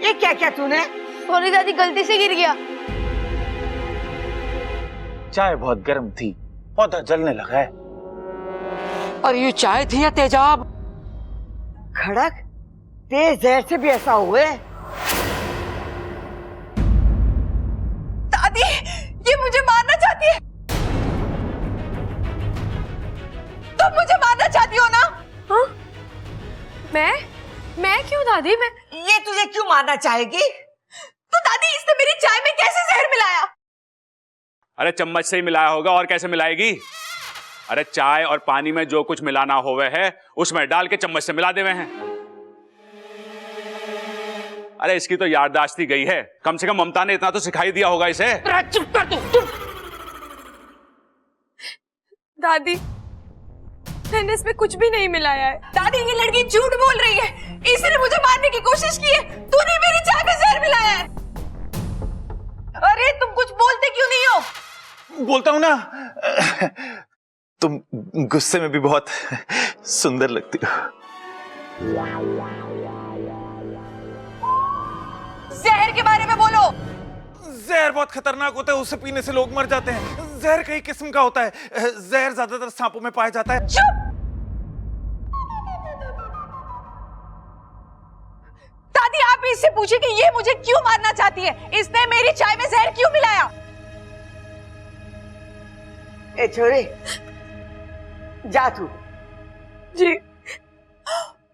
ये क्या क्या तूने? सॉरी दादी, गलती से गिर गया। चाय बहुत गर्म थी, पौधा जलने लगा है। और ये चाय थी या तेजाब? खड़क, तेज जहर से भी ऐसा हुए? दादी, ये मुझे मारना चाहती है। तुम मुझे मारना चाहती हो ना? हाँ? मैं क्यों दादी? ये तुझे क्यों मारना चाहेगी? तो दादी, इसने मेरी चाय में कैसे जहर मिलाया? अरे चम्मच से ही मिलाया होगा, और कैसे मिलाएगी? अरे चाय और पानी में जो कुछ मिलाना होवे है उसमें डाल के चम्मच से मिला देवे हैं। अरे इसकी तो याददाश्त ही गई है, कम से कम ममता ने इतना तो सिखाई दिया होगा इसे। चुप कर तू, चुप। दादी, मैंने इसमें कुछ भी नहीं मिलाया है। दादी, ये लड़की झूठ बोल रही है। इसने मुझे मारने की कोशिश की है। तूने मेरी चाय में जहर मिलाया है। अरे तुम कुछ बोलते क्यों नहीं हो? बोलता हूं ना, तुम गुस्से में भी बहुत सुंदर लगती हो। जहर के बारे में बोलो। जहर बहुत खतरनाक होता है, उसे पीने से लोग मर जाते हैं। जहर कई किस्म का होता है। जहर ज्यादातर सांपों में पाया जाता है। चुप! दादी, आप इससे पूछिए कि ये मुझे क्यों मारना चाहती है। इसने मेरी चाय में जहर क्यों मिलाया? ए छोरी, जा तू। जी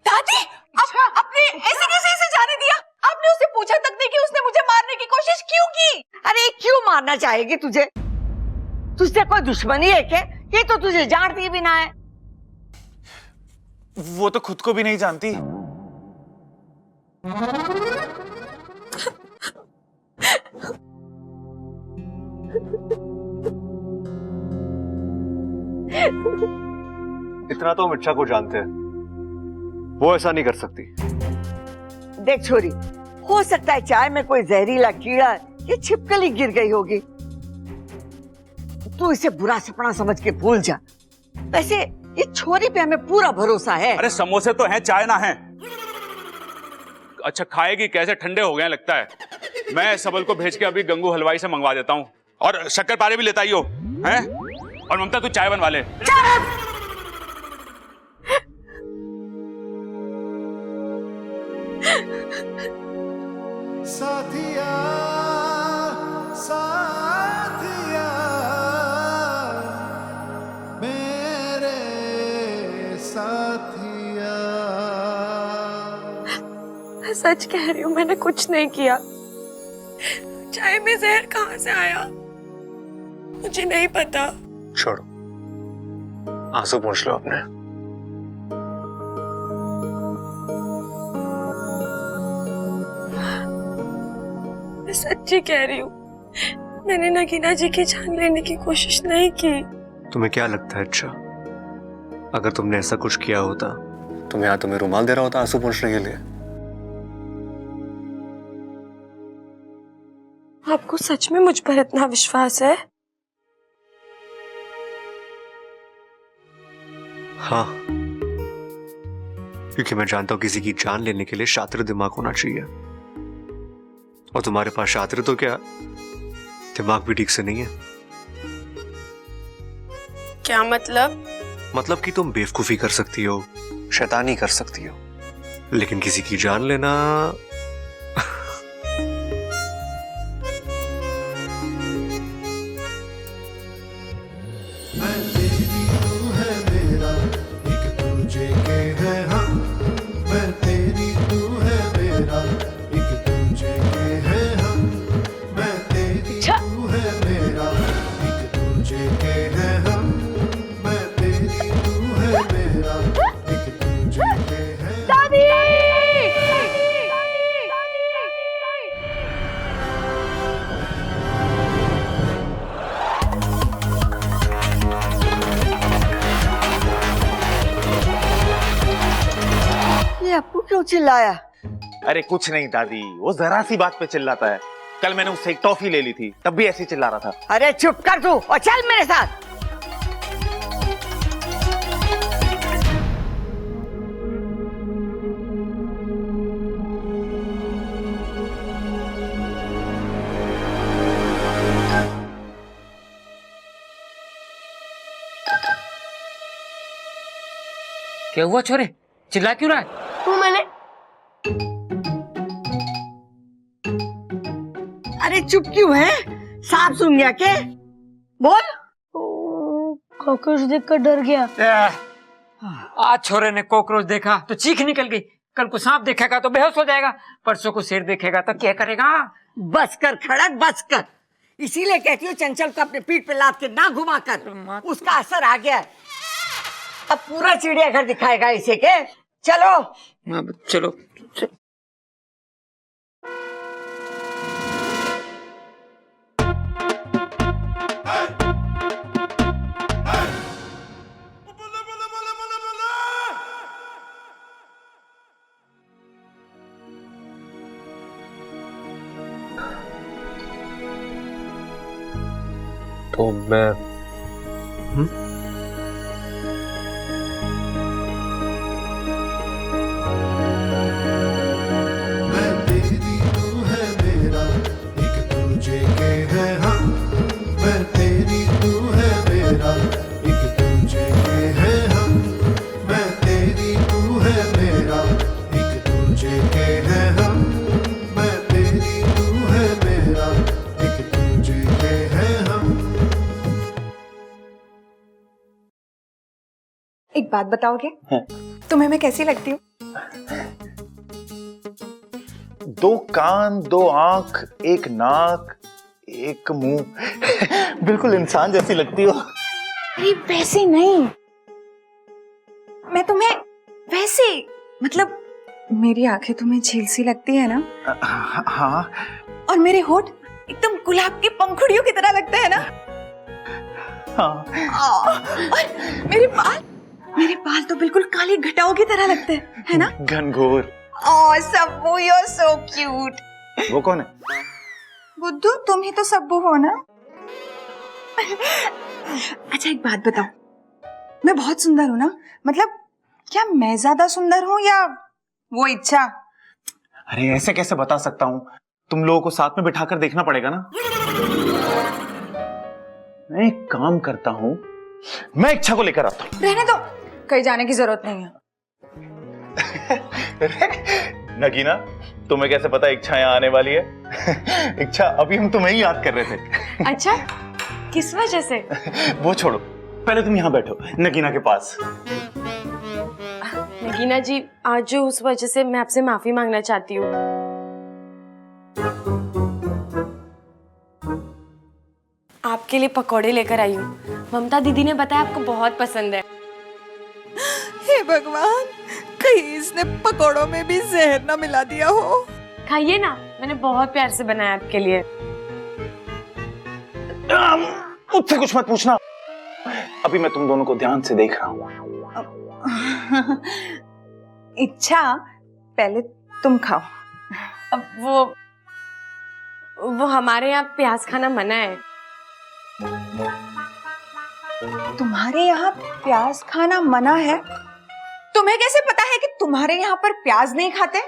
दादी, आपने ऐसे कैसे इसे जाने दिया? आपने उससे पूछा तक नहीं कि उसने मुझे मारने की कोशिश क्यों की? अरे क्यों मारना चाहेगी तुझे? तुझसे कोई दुश्मनी है क्या? ये तो तुझे जानती भी ना है। वो तो खुद को भी नहीं जानती। इतना तो हम इच्छा को जानते हैं, वो ऐसा नहीं कर सकती। देख छोरी, हो सकता है चाय में कोई जहरीला कीड़ा या छिपकली गिर गई होगी। तू इसे बुरा सपना समझ के भूल जा। वैसे ये छोरी पे हमें पूरा भरोसा है। अरे समोसे तो हैं, चाय ना है। अच्छा खाएगी कैसे? ठंडे हो गए लगता है। मैं सबल को भेज के अभी गंगू हलवाई से मंगवा देता हूँ, और शक्कर पारे भी लेता ही हो हैं? और ममता तू चाय बनवा ले। साथिया साथिया मेरे साथिया। मैं सच कह रही हूँ, मैंने कुछ नहीं किया। चाय में जहर कहाँ से आया मुझे नहीं पता। छोड़ो, आंसू पूंछ लो अपने। मैं सच्ची कह रही हूँ, मैंने नगीना जी की जान लेने की कोशिश नहीं की। तुम्हें क्या लगता है अच्छा, अगर तुमने ऐसा कुछ किया होता तो मैं यहाँ तुम्हें रुमाल दे रहा होता आंसू पूंछने के लिए? आपको सच में मुझ पर इतना विश्वास है? हाँ, क्योंकि मैं जानता हूं किसी की जान लेने के लिए शातिर दिमाग होना चाहिए, और तुम्हारे पास शातिर तो क्या, दिमाग भी ठीक से नहीं है। क्या मतलब? मतलब कि तुम बेवकूफी कर सकती हो, शैतानी कर सकती हो, लेकिन किसी की जान लेना मैं तेरी तू है मेरा, एक दूजे के है हम। मैं तेरी तू है मेरा, एक दूजे के है हम। मैं तेरी तू है मेरा, एक दूजे के है हम। मैं तेरी तू है मेरा, एक दूजे के है हम। दादी! ये अप्पू क्यों चिल्लाया? अरे कुछ नहीं दादी, वो जरा सी बात पे चिल्लाता है। कल मैंने उससे एक टॉफी ले ली थी, तब भी ऐसे ही चिल्ला रहा था। अरे चुप कर तू और चल मेरे साथ। क्या हुआ छोरे, चिल्ला क्यों रहा है? वो मैंने अरे चुप क्यों है? सांप सुन गया के? बोल। कॉकरोच देखकर डर गया। आज छोरे ने कॉकरोच देखा तो चीख निकल गई, कल को सांप देखेगा तो बेहोश हो जाएगा, परसों को शेर देखेगा तो क्या करेगा? बस कर खड़क, बस कर। इसीलिए कहती हूँ चंचल को अपने पीठ पे लाद के ना घुमा कर, उसका असर आ गया है। अब पूरा चिड़ियाघर दिखाएगा इसे के। चलो चलो। तो मैं मैं तेरी तू है मेरा, एक दूजे के है हम। मैं तेरी तू है मेरा, एक दूजे के है हम। मैं तेरी तू है मेरा, एक दूजे के है हम। मैं तेरी तू है मेरा, एक दूजे के है हम। एक बात बताओगे, तुम्हें मैं कैसी लगती हूँ? दो कान, दो आंख, एक नाक, एक मुंह बिल्कुल इंसान जैसी लगती हो। अरे वैसे नहीं, मैं तुम्हें वैसे, मतलब मेरी आंखें तुम्हें झील सी लगती है ना? हाँ। और मेरे होठ एकदम गुलाब की पंखुड़ियों की तरह लगते हैं ना? हाँ। और मेरे बाल तो बिल्कुल काली घटाओं की तरह लगते हैं, है ना? घनघोर। Oh Sabbu, you are so cute. वो कौन है? बुद्धू, तुम ही तो सब्बू हो ना? अच्छा एक बात बताओ, मैं बहुत सुंदर हूँ ना? मतलब क्या मैं ज्यादा सुंदर हूँ या वो इच्छा? अरे ऐसे कैसे बता सकता हूँ, तुम लोगों को साथ में बिठाकर देखना पड़ेगा ना। मैं एक काम करता हूँ, मैं इच्छा को लेकर आता हूँ। रहने दो, कहीं जाने की जरूरत नहीं है। नगीना, तुम्हें कैसे पता इच्छा यहाँ आने वाली है? इच्छा, अभी हम तुम्हें ही याद कर रहे थे। अच्छा, किस वजह से? वो छोड़ो, पहले तुम यहाँ बैठो नगीना के पास। नगीना जी, आज जो उस वजह से मैं आपसे माफी मांगना चाहती हूँ। आपके लिए पकौड़े लेकर आई हूँ, ममता दीदी ने बताया आपको बहुत पसंद है। हे भगवान, कहीं इसने पकौड़ों में भी जहर ना मिला दिया हो। खाइए ना, मैंने बहुत प्यार से बनाया आपके लिए। मुझसे कुछ मत पूछना, अभी मैं तुम दोनों को ध्यान से देख रहा हूँ। इच्छा, पहले तुम खाओ। अब वो हमारे यहाँ प्याज खाना मना है। तुम्हारे यहाँ प्याज खाना मना है? तुम्हें कैसे पता है कि तुम्हारे यहाँ पर प्याज नहीं खाते?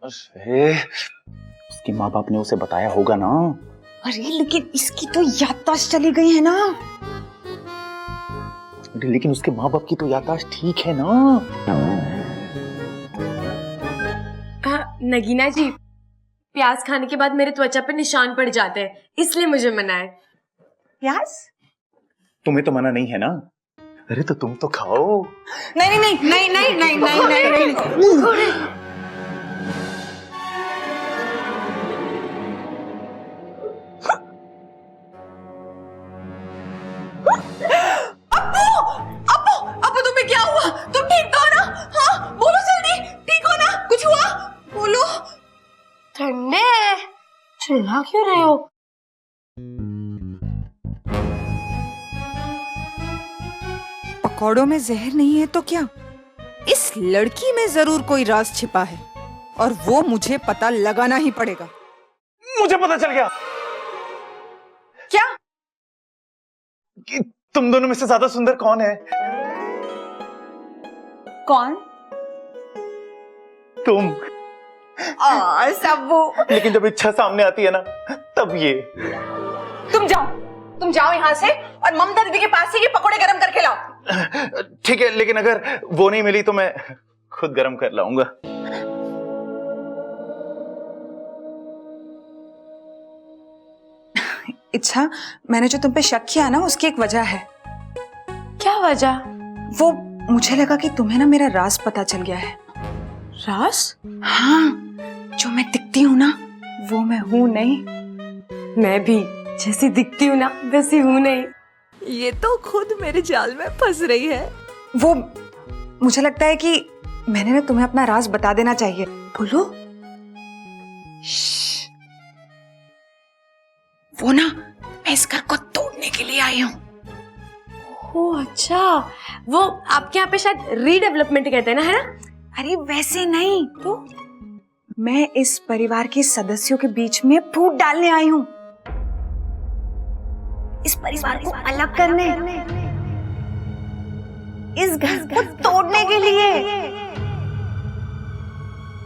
अरे, उसके माँ बाप ने उसे बताया होगा ना। अरे लेकिन इसकी तो याददाश्त चली गई है ना। अरे लेकिन उसके माँ बाप की तो याददाश्त ठीक है ना। नगीना जी, प्याज खाने के बाद मेरे त्वचा पे निशान पड़ जाते हैं, इसलिए मुझे मना है। प्याज? तुम्हें तो मना नहीं है ना? अरे तो तुम तो खाओ। नहीं नहीं नहीं नहीं नहीं नहीं नहीं नहीं नहीं। अप्पू तुम्हें क्या हुआ? तुम ठीक तो हो ना? हाँ बोलो जल्दी, ठीक हो ना? कुछ हुआ? बोलो। ठंडे, चिल्ला क्यों रहे हो? पकौड़ों में जहर नहीं है तो क्या? इस लड़की में जरूर कोई राज छिपा है और वो मुझे पता लगाना ही पड़ेगा। मुझे पता चल गया। क्या? कि तुम दोनों में से ज्यादा सुंदर कौन है? कौन? तुम। सब्बू। लेकिन जब इच्छा सामने आती है ना, तब ये। तुम जाओ, तुम जाओ यहाँ से और ममता दीदी के पास से ये पकोड़े गरम करके लाओ। ठीक है, लेकिन अगर वो नहीं मिली तो मैं खुद गर्म कर लाऊंगा। इच्छा, मैंने जो तुम पे शक किया ना, उसकी एक वजह है। क्या वजह? वो मुझे लगा कि तुम्हें ना मेरा राज पता चल गया है। राज? हाँ, जो मैं दिखती हूँ ना, वो मैं हूँ नहीं। मैं भी जैसी दिखती हूँ ना वैसी हूँ नहीं। ये तो खुद मेरे जाल में फंस रही है। वो मुझे लगता है कि मैंने ना तुम्हें अपना राज बता देना चाहिए। बोलो। वो ना, मैं इस घर को तोड़ने के लिए आई हूँ। ओह अच्छा, वो आपके यहाँ पे शायद रीडेवलपमेंट कहते हैं ना, है ना? अरे वैसे नहीं, तो मैं इस परिवार के सदस्यों के बीच में फूट डालने आई हूँ। इस परिवार को अलग करने, इस घर को तोड़ने के लिए।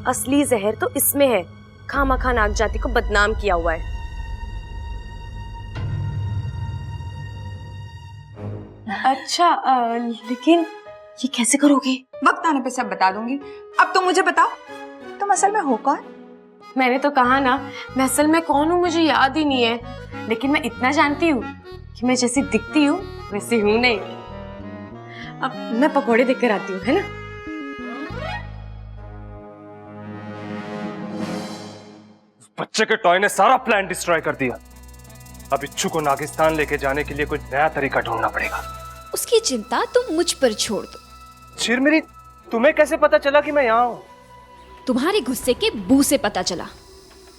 असली जहर तो इसमें है। खामखा नाग जाति को बदनाम किया हुआ है। अच्छा, लेकिन ये कैसे करोगे? वक्त आने पे सब बता दूंगी। अब तुम मुझे बताओ, तुम असल में हो कौन? मैंने तो कहा ना, मैं असल में कौन हूँ मुझे याद ही नहीं है, लेकिन मैं इतना जानती हूँ कि मैं जैसी दिखती हूँ वैसी हूँ नहीं। अब मैं पकोड़े देख कर आती हूँ, है ना? बच्चे के टॉय ने सारा प्लान डिस्ट्रॉय कर दिया। अब इच्छू को नागिस्तान लेके जाने के लिए कोई नया तरीका ढूंढना पड़ेगा। उसकी चिंता तुम मुझ पर छोड़ दो। चिरमिरी, तुम्हें कैसे पता चला कि मैं यहाँ हूँ? तुम्हारे गुस्से के बू से पता चला,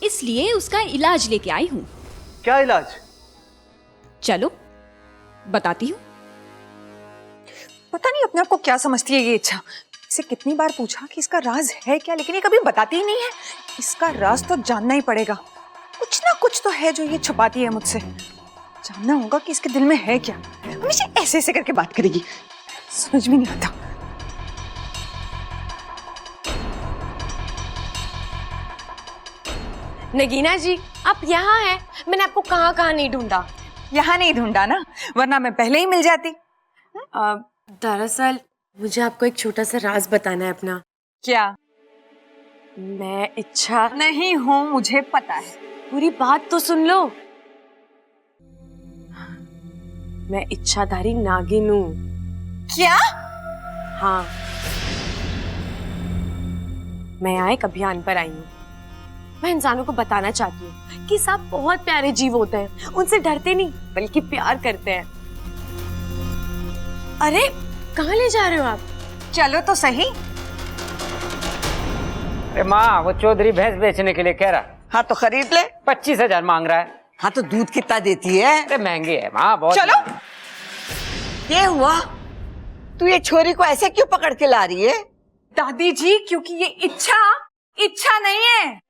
इसलिए उसका इलाज लेके आई हूँ। क्या इलाज? चलो बताती हूँ। पता नहीं अपने आप को क्या समझती है ये इच्छा। इसे कितनी बार पूछा कि इसका राज है क्या, लेकिन ये कभी बताती ही नहीं है। इसका राज तो जानना ही पड़ेगा। कुछ ना कुछ तो है जो ये छुपाती है मुझसे। जानना होगा कि इसके दिल में है क्या। हमेशा ऐसे ऐसे करके बात करेगी, समझ में नहीं आता। नगीना जी, आप यहाँ हैं। मैंने आपको कहाँ कहाँ नहीं ढूंढा। यहाँ नहीं ढूंढा ना, वरना मैं पहले ही मिल जाती। दरअसल मुझे आपको एक छोटा सा राज बताना है अपना। क्या? मैं इच्छा नहीं हूँ, मुझे पता है। पूरी बात तो सुन लो। मैं इच्छाधारी नागिन हूँ। क्या? हाँ, मैं यहाँ एक अभियान पर आई हूँ। मैं इंसानों को बताना चाहती हूँ कि सांप बहुत प्यारे जीव होते हैं। उनसे डरते नहीं बल्कि प्यार करते हैं। अरे कहाँ ले जा रहे हो आप? चलो तो सही। अरे माँ, वो चौधरी भैंस बेचने के लिए कह रहा। हाँ तो खरीद ले। 25,000 मांग रहा है। हाँ तो दूध कितना देती है? अरे महंगी है माँ, बहुत। चलो। ये हुआ, तू ये छोरी को ऐसे क्यों पकड़ के ला रही है? दादी जी, क्योंकि ये इच्छा नहीं है।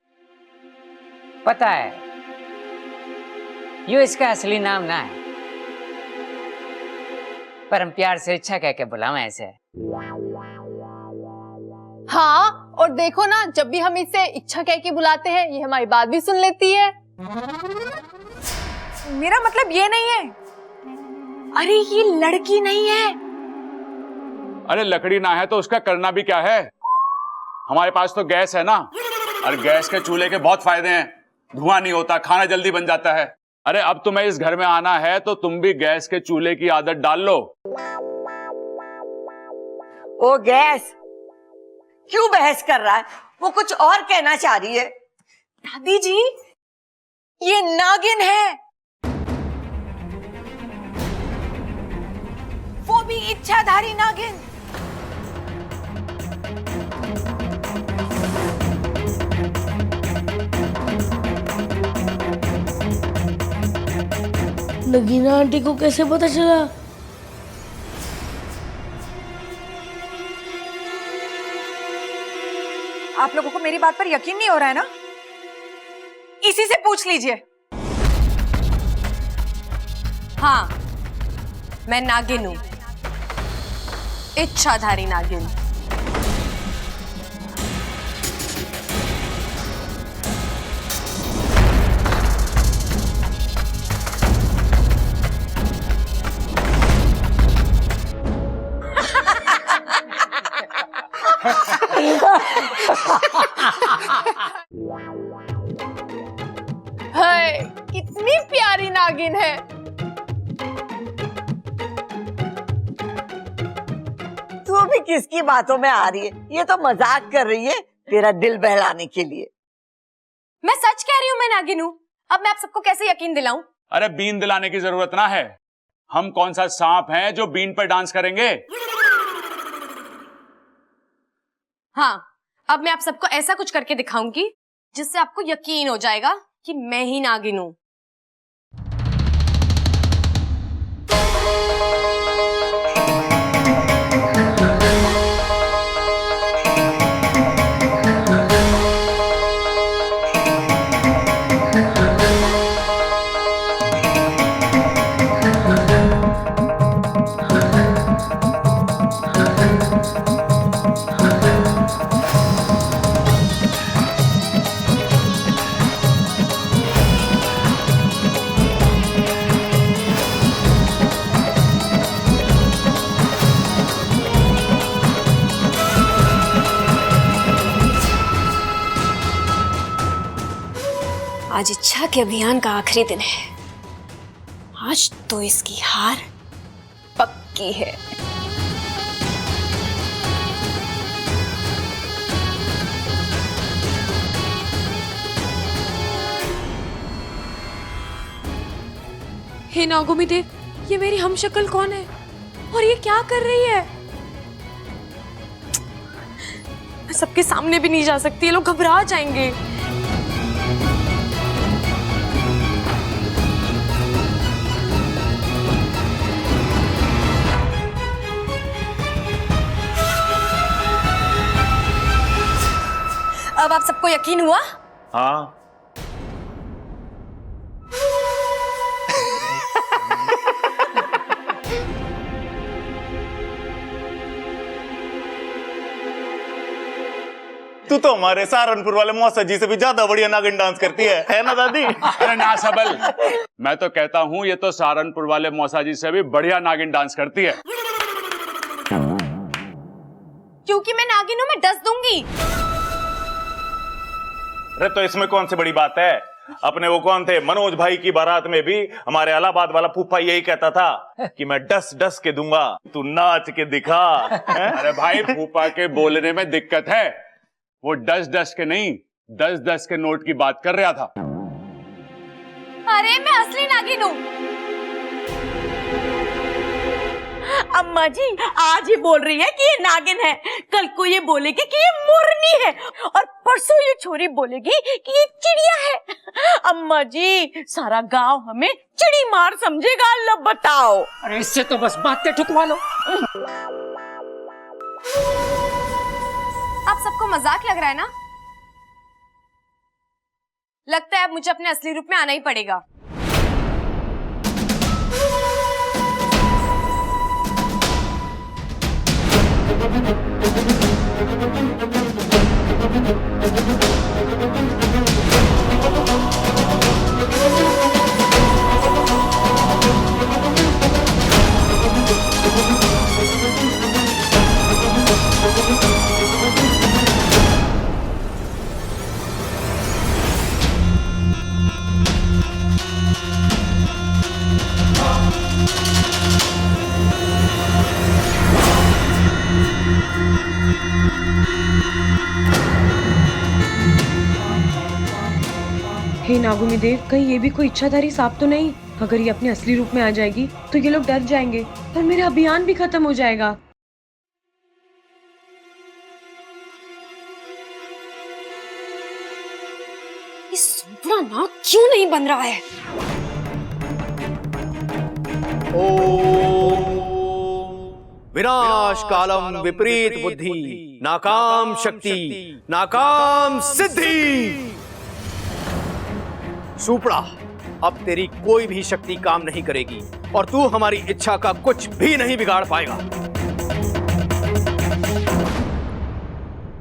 पता है, यो इसका असली नाम ना है, पर हम प्यार से इच्छा कह के बुलावे ऐसे। हाँ, और देखो ना, जब भी हम इसे इच्छा कह के बुलाते हैं, ये हमारी बात भी सुन लेती है। मेरा मतलब ये नहीं है। अरे ये लड़की नहीं है। अरे लकड़ी ना है तो उसका करना भी क्या है? हमारे पास तो गैस है ना। अरे गैस के चूल्हे के बहुत फायदे हैं। धुआं नहीं होता, खाना जल्दी बन जाता है। अरे अब तुम्हें इस घर में आना है तो तुम भी गैस के चूल्हे की आदत डाल लो। ओ गैस, क्यों बहस कर रहा है? वो कुछ और कहना चाह रही है। दादी जी, ये नागिन है। वो भी इच्छाधारी नागिन। नगीना आंटी को कैसे पता चला? आप लोगों को मेरी बात पर यकीन नहीं हो रहा है ना? इसी से पूछ लीजिए। हाँ, मैं नागिन हूँ, इच्छाधारी नागिन। है, कितनी प्यारी नागिन है। तू भी किसकी बातों में आ रही है? ये तो मजाक कर रही है तेरा दिल बहलाने के लिए। मैं सच कह रही हूँ, मैं नागिन हूँ। अब मैं आप सबको कैसे यकीन दिलाऊं? अरे बीन दिलाने की जरूरत ना है। हम कौन सा सांप हैं जो बीन पर डांस करेंगे? हाँ, अब मैं आप सबको ऐसा कुछ करके दिखाऊंगी जिससे आपको यकीन हो जाएगा कि मैं ही नागिन हूँ। आज इच्छा के अभियान का आखिरी दिन है। आज तो इसकी हार पक्की है। हे नागोमी देव, ये मेरी हमशक्ल कौन है और ये क्या कर रही है? मैं सबके सामने भी नहीं जा सकती, ये लोग घबरा जाएंगे। अब आप सबको यकीन हुआ? हाँ। तू तो हमारे सहारनपुर वाले मौसा जी से भी ज्यादा बढ़िया नागिन डांस करती है ना दादी? अरे ना सबल, मैं तो कहता हूं ये तो सहारनपुर वाले मौसा जी से भी बढ़िया नागिन डांस करती है। क्योंकि मैं नागिन हूं, मैं डस दूंगी। अरे तो इसमें कौन सी बड़ी बात है? अपने वो कौन थे, मनोज भाई की बारात में भी हमारे इलाहाबाद वाला फूफा यही कहता था कि मैं डस डस के दूंगा, तू नाच के दिखा। अरे भाई, फूफा के बोलने में दिक्कत है। वो डस डस के नहीं, 10-10 के नोट की बात कर रहा था। अरे मैं असली नागिन हूँ। अम्मा जी आज ही बोल रही है कि ये नागिन है, कल को ये बोलेगी कि ये मोरनी है, और परसों ये छोरी बोलेगी कि ये चिड़िया है। अम्मा जी सारा गांव हमें चिड़ी मार समझेगा। लो बताओ। अरे इससे तो बस बातें ठुकवा लो। आप सबको मजाक लग रहा है ना? लगता है अब मुझे अपने असली रूप में आना ही पड़ेगा। हे नागोमी देव, कहीं ये भी कोई इच्छाधारी सांप तो नहीं? अगर ये अपने असली रूप में आ जाएगी तो ये लोग डर जाएंगे और मेरा अभियान भी खत्म हो जाएगा। ये सुपड़ा नाग क्यों नहीं बन रहा है? विनाश कालम विपरीत बुद्धि, नाकाम शक्ति, नाकाम सिद्धि। सुपड़ा, अब तेरी कोई भी शक्ति काम नहीं करेगी और तू हमारी इच्छा का कुछ भी नहीं बिगाड़ पाएगा।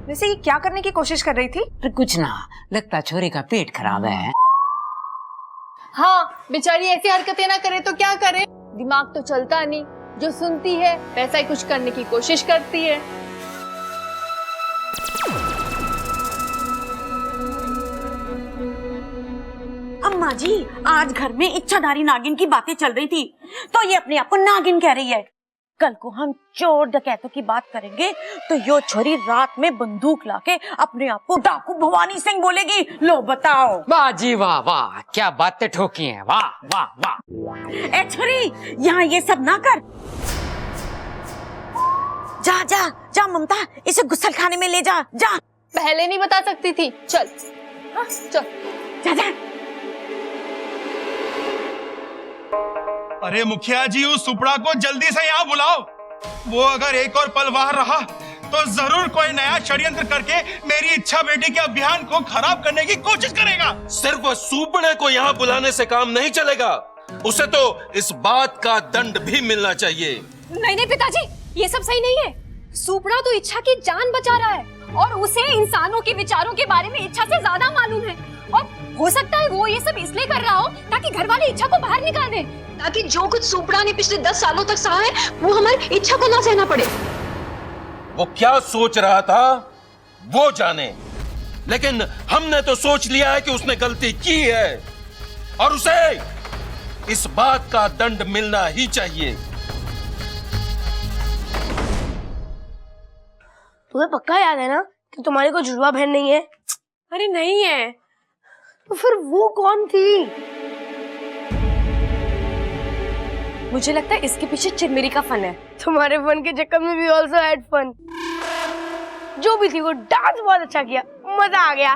वैसे ये क्या करने की कोशिश कर रही थी? कुछ ना, लगता छोरी का पेट खराब है। हाँ, बेचारी ऐसी हरकतें ना करे तो क्या करे? दिमाग तो चलता नहीं, जो सुनती है वैसा ही कुछ करने की कोशिश करती है। अम्मा जी, आज घर में इच्छाधारी नागिन की बातें चल रही थी, तो ये अपने आप को नागिन कह रही है। कल को हम चोर डकैतों की बात करेंगे तो यो छोरी रात में बंदूक लाके अपने आप को डाकू भवानी सिंह बोलेगी। लो बताओ। वाह जी वाह वाह, क्या बातें ठोकी हैं, वाह वाह वाह। ए छोरी, यहाँ ये सब ना कर। जा जा जा ममता, इसे गुस्सल खाने में ले जा। जा। पहले नहीं बता सकती थी। चल चल जा जा। अरे मुखिया जी, उस सुपड़ा को जल्दी से यहाँ बुलाओ। वो अगर एक और पल बाहर रहा तो जरूर कोई नया षड्यंत्र करके मेरी इच्छा बेटी के अभियान को खराब करने की कोशिश करेगा। सिर्फ सुपड़े को यहाँ बुलाने से काम नहीं चलेगा, उसे तो इस बात का दंड भी मिलना चाहिए। नहीं नहीं पिताजी, ये सब सही नहीं है। सुपड़ा तो इच्छा की जान बचा रहा है और उसे इंसानों के विचारों के बारे में इच्छा से ज्यादा मालूम है। और हो सकता है वो ये सब इसलिए कर रहा हो ताकि घर वाले इच्छा को बाहर निकाल दें, ताकि जो कुछ सुपड़ा ने पिछले 10 सालों तक सहा है वो हमारी इच्छा को ना सहना पड़े। वो क्या सोच रहा था वो जाने, लेकिन हमने तो सोच लिया है कि उसने गलती की है और उसे इस बात का दंड मिलना ही चाहिए। तुम्हें पक्का याद है ना कि तुम्हारी कोई जुड़वा बहन नहीं है? अरे नहीं है, तो फिर वो कौन थी? मुझे लगता है इसके पीछे चिरमिरी का फन है। तुम्हारे फन के चक्कर में भी ऑल्सो हैड फन। जो भी थी वो डांस बहुत अच्छा किया, मजा आ गया।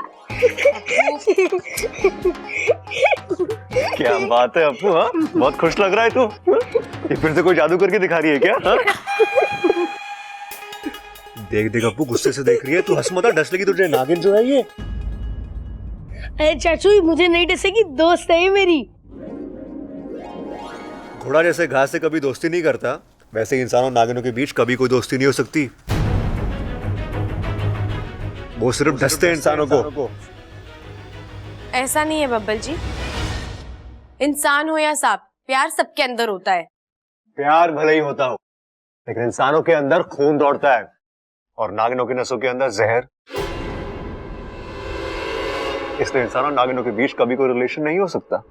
क्या बात है अपू, हाँ? बहुत खुश लग रहा है तू। ये फिर से कोई जादू करके दिखा रही है क्या? हाँ? देख देख अपू, गुस्से से देख रही है। तू हंस मत, डस लगी तुझे। नागिन जो है ये। अरे चाचू, मुझे नहीं डसेगी, दोस्त है ये मेरी। घोड़ा जैसे घास से कभी दोस्ती नहीं करता, वैसे इंसानों नागिनों के बीच कभी कोई दोस्ती नहीं हो सकती। वो सिर्फ डसते हैं इंसानों को। ऐसा नहीं है बब्बल जी, इंसान हो या सांप, प्यार सबके अंदर होता है। प्यार भले ही होता हो, लेकिन इंसानों के अंदर खून दौड़ता है और नागिनों की नसों के अंदर जहर। इसलिए इंसानों नागिनों के बीच कभी कोई रिलेशन नहीं हो सकता।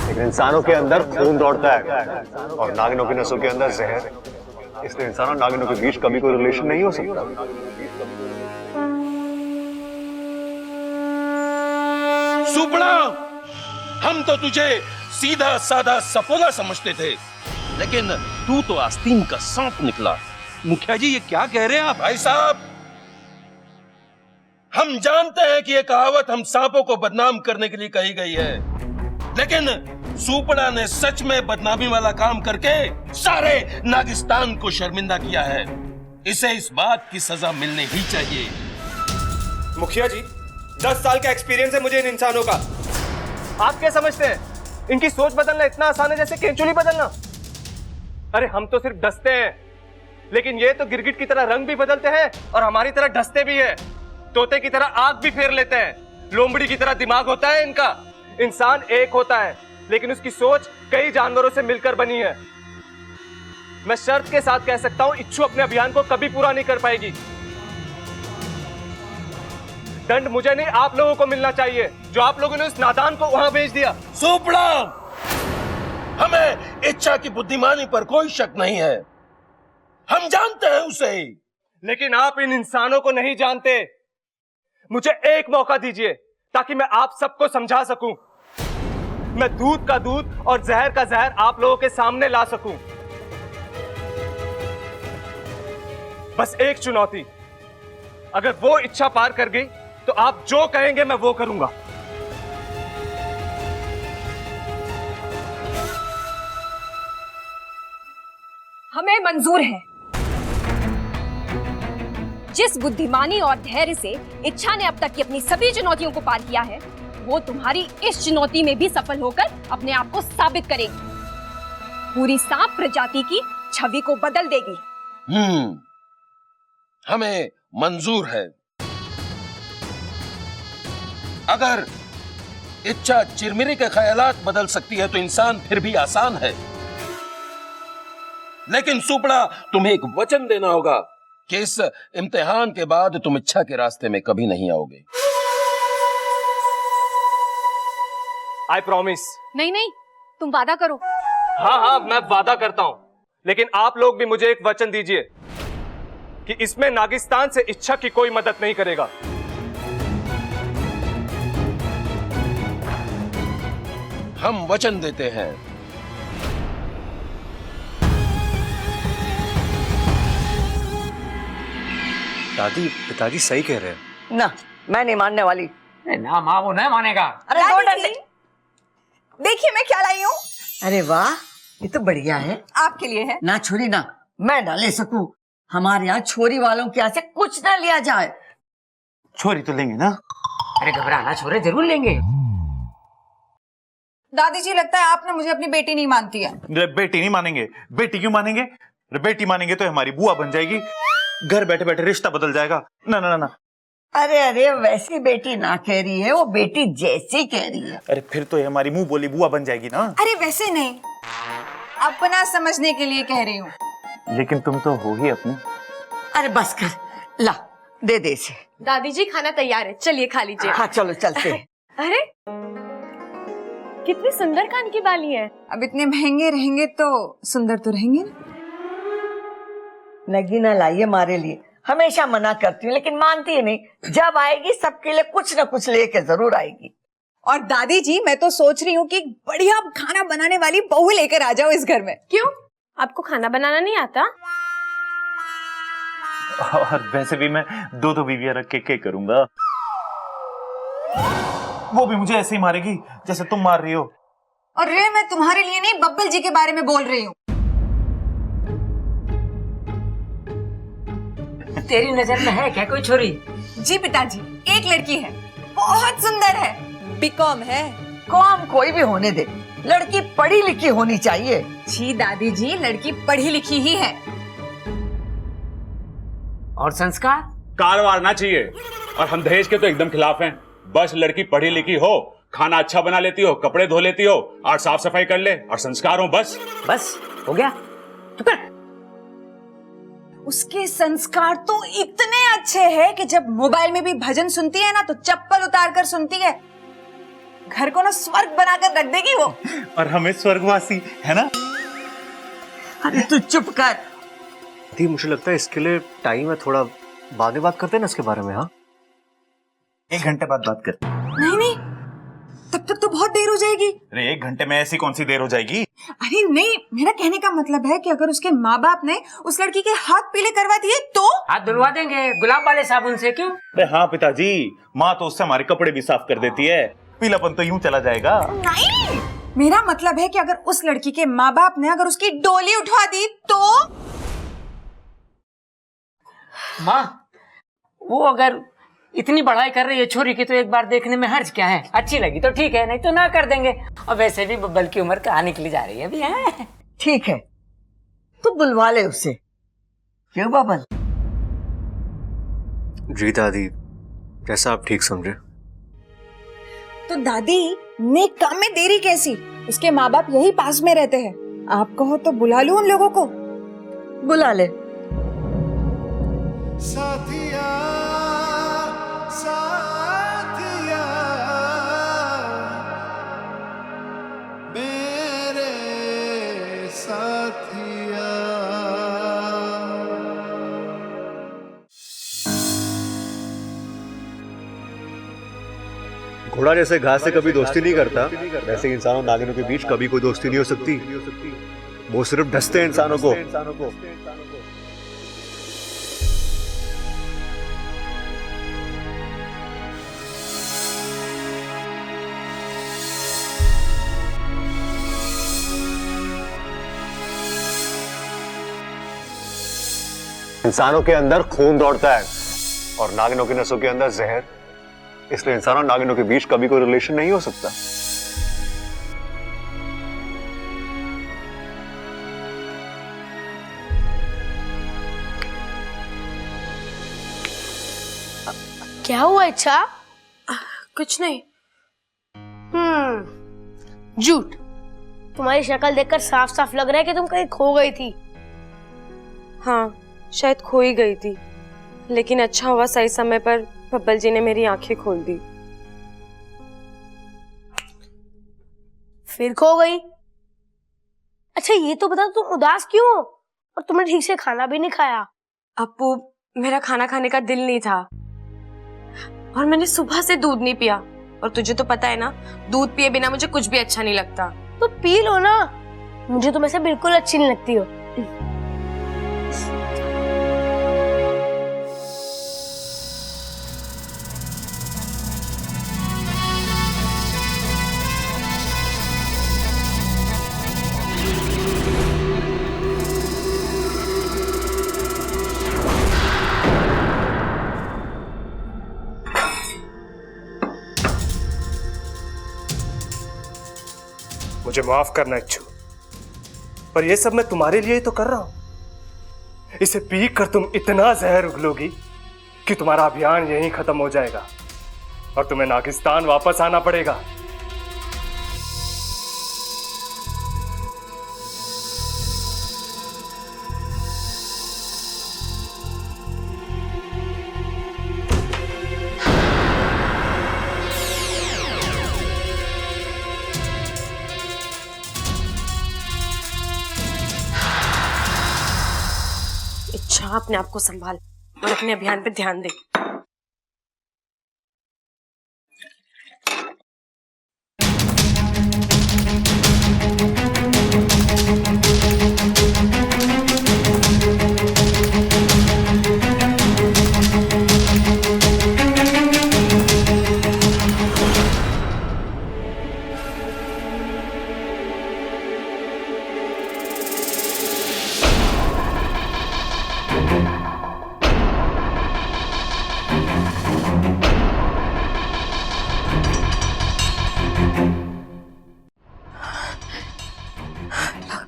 लेकिन इंसानों के अंदर खून दौड़ता है और नागिनों की नसों के अंदर जहर। इसलिए इंसानों नागिनों के बीच कभी कोई रिलेशन नहीं हो सकता। सुपड़ा, हम तो तुझे सीधा साधा सफोला समझते थे, लेकिन तू तो आस्तीन का सांप निकला। मुखिया जी, ये क्या कह रहे हैं आप? भाई साहब, हम जानते हैं कि यह कहावत हम सांपों को बदनाम करने के लिए कही गई है, लेकिन सुपड़ा ने सच में बदनामी वाला काम करके सारे नागिस्तान को शर्मिंदा किया है। इसे इस बात की सजा मिलनी ही चाहिए। मुखिया जी, 10 साल का एक्सपीरियंस है मुझे इन इंसानों का। आप क्या समझते हैं इनकी सोच बदलना इतना आसान है जैसे केंचुली बदलना? अरे हम तो सिर्फ डसते हैं, लेकिन ये तो गिरगिट की तरह रंग भी बदलते हैं और हमारी तरह डसते भी है। तोते की तरह आग भी फेर लेते हैं, लोमड़ी की तरह दिमाग होता है इनका। इंसान एक होता है, लेकिन उसकी सोच कई जानवरों से मिलकर बनी है। मैं शर्त के साथ कह सकता हूं, इच्छू अपने अभियान को कभी पूरा नहीं कर पाएगी। दंड मुझे नहीं, आप लोगों को मिलना चाहिए, जो आप लोगों ने उस नादान को वहां भेज दिया। सुपड़ा, हमें इच्छा की बुद्धिमानी पर कोई शक नहीं है, हम जानते हैं उसे। लेकिन आप इन इंसानों को नहीं जानते। मुझे एक मौका दीजिए ताकि मैं आप सबको समझा सकूं। मैं दूध का दूध और जहर का जहर आप लोगों के सामने ला सकूं। बस एक चुनौती, अगर वो इच्छा पार कर गई तो आप जो कहेंगे मैं वो करूंगा। हमें मंजूर है। जिस बुद्धिमानी और धैर्य से इच्छा ने अब तक की अपनी सभी चुनौतियों को पार किया है, वो तुम्हारी इस चुनौती में भी सफल होकर अपने आप को साबित करेगी, पूरी सांप प्रजाति की छवि को बदल देगी। हमें मंजूर है। अगर इच्छा चिरमिरी के ख्यालात बदल सकती है तो इंसान फिर भी आसान है। लेकिन सुपड़ा तुम्हें एक वचन देना होगा कि इस इम्तिहान के बाद तुम इच्छा के रास्ते में कभी नहीं आओगे। I promise. नहीं नहीं, तुम वादा करो। हाँ हाँ, मैं वादा करता हूं, लेकिन आप लोग भी मुझे एक वचन दीजिए कि इसमें नागिस्तान से इच्छा की कोई मदद नहीं करेगा। हम वचन देते हैं। दादी, पिताजी सही कह रहे हैं। ना, मैं नहीं मानने वाली। ना माँ, वो नहीं मानेगा। अरे दो डंडे। देखिए मैं क्या लाई हूँ। अरे वाह, ये तो बढ़िया है। आपके लिए है। ना छोरी ना, मैं ना ले सकूं। हमारे यहाँ छोरी वालों के यहाँ से कुछ ना लिया जाए। छोरी तो लेंगे ना। अरे घबराना छोरे, जरूर लेंगे। दादी जी, लगता है आप ना मुझे अपनी बेटी नहीं मानती है। बेटी नहीं मानेंगे? बेटी क्यों मानेंगे? बेटी मानेंगे तो हमारी बुआ बन जाएगी, घर बैठे बैठे रिश्ता बदल जाएगा। ना ना ना ना। अरे अरे, वैसी बेटी ना कह रही है, वो बेटी जैसी कह रही है। अरे फिर तो ये हमारी मुंह बोली बुआ बन जाएगी ना। अरे वैसे नहीं, अपना समझने के लिए कह रही हूँ। लेकिन तुम तो हो ही अपनी। अरे बस कर, ला दे दे इसे। दादी जी खाना तैयार है, चलिए खा लीजिए। हाँ चलो चलते हैं। अरे कितनी सुंदर कान की बाली है। अब इतने महंगे रहेंगे तो सुंदर तो रहेंगे ना। नगीना लाइए हमारे लिए। हमेशा मना करती हूँ लेकिन मानती है नहीं। जब आएगी सबके लिए कुछ न कुछ लेके जरूर आएगी। और दादी जी, मैं तो सोच रही हूँ कि एक बढ़िया खाना बनाने वाली बहू लेकर आ जाओ इस घर में। क्यों, आपको खाना बनाना नहीं आता? और वैसे भी मैं दो बीवियां रख के क्या करूंगा? वो भी मुझे ऐसे ही मारेगी जैसे तुम मार रही हो। और रे, मैं तुम्हारे लिए नहीं, बब्बल जी के बारे में बोल रही हूँ। तेरी नजर में है क्या कोई छोरी? जी पिताजी, एक लड़की है, बहुत सुंदर है, बीकॉम है। कॉम कोई भी होने दे, लड़की पढ़ी लिखी होनी चाहिए। जी दादी जी, लड़की पढ़ी लिखी ही है। और संस्कार? कारवार ना चाहिए। और हम दहेज के तो एकदम खिलाफ हैं। बस लड़की पढ़ी लिखी हो, खाना अच्छा बना लेती हो, कपड़े धो लेती हो और साफ सफाई कर ले और संस्कार हो, बस बस हो गया। उसके संस्कार तो इतने अच्छे हैं कि जब मोबाइल में भी भजन सुनती है ना तो चप्पल उतार कर सुनती है। घर को ना स्वर्ग बनाकर रख देगी वो। और हमें स्वर्गवासी है ना। अरे तू चुप कर। दी, मुझे लगता है इसके लिए टाइम है, थोड़ा बाद में बात करते हैं ना इसके बारे में। हाँ, 1 घंटे बाद बात कर। नहीं नहीं, तब तक तो बहुत देर हो जाएगी। अरे 1 घंटे में ऐसी कौन सी देर हो जाएगी? अरे नहीं, मेरा कहने का मतलब है कि अगर उसके माँ बाप ने उस लड़की के हाथ पीले करवा दिए तो? हाथ धुलवा देंगे गुलाब वाले साबुन से। क्यों? अरे हाँ पिताजी, माँ तो उससे हमारे कपड़े भी साफ कर देती है, पीलापन तो यूं चला जाएगा। नहीं, मेरा मतलब है कि अगर उस लड़की के माँ बाप ने अगर उसकी डोली उठवा दी तो? माँ, वो अगर इतनी बढ़ाई कर रही है छोरी की तो एक बार देखने में हर्ज क्या है? अच्छी लगी तो ठीक है, नहीं तो ना कर देंगे। और वैसे भी बब्बल की उम्र कहाँ निकली जा रही है अभी। है ठीक है, तू बुलवा ले उसे। क्यों बब्बल? जी दादी, जैसा आप ठीक समझे। तो दादी, नेक काम में देरी कैसी? उसके माँ बाप यही पास में रहते हैं। आप कहो तो बुला लूं उन लोगों को। बुला ले। साथिया साथिया मेरे साथिया। घोड़ा जैसे घास से कभी दोस्ती नहीं करता, वैसे इंसानों नागिनों के बीच कभी कोई दोस्ती नहीं हो सकती। वो सिर्फ डसते हैं इंसानों को। इंसानों के अंदर खून दौड़ता है और नागिनों की नसों के अंदर जहर। इसलिए इंसान और नागिनों के बीच कभी कोई रिलेशन नहीं हो सकता। क्या हुआ इच्छा? कुछ नहीं। झूठ। तुम्हारी शक्ल देखकर साफ साफ लग रहा है कि तुम कहीं खो गई थी। हाँ, शायद खो ही गई थी, लेकिन अच्छा हुआ सही समय पर बब्बल जी ने मेरी आंखें खोल दी। फिर खो गई? अच्छा ये तो बता, तुम उदास क्यों हो और तुमने ठीक से खाना भी नहीं खाया? अप्पू, मेरा खाना खाने का दिल नहीं था और मैंने सुबह से दूध नहीं पिया, और तुझे तो पता है ना, दूध पिए बिना मुझे कुछ भी अच्छा नहीं लगता। तो पी लो ना, मुझे तुम ऐसे बिल्कुल अच्छी नहीं लगती हो। मुझे माफ करना इच्छू, पर यह सब मैं तुम्हारे लिए ही तो कर रहा हूं। इसे पी कर तुम इतना जहर उगलोगी कि तुम्हारा अभियान यहीं खत्म हो जाएगा और तुम्हें नागिस्तान वापस आना पड़ेगा। इच्छा, अपने आप को संभाल और अपने अभियान पे ध्यान दे।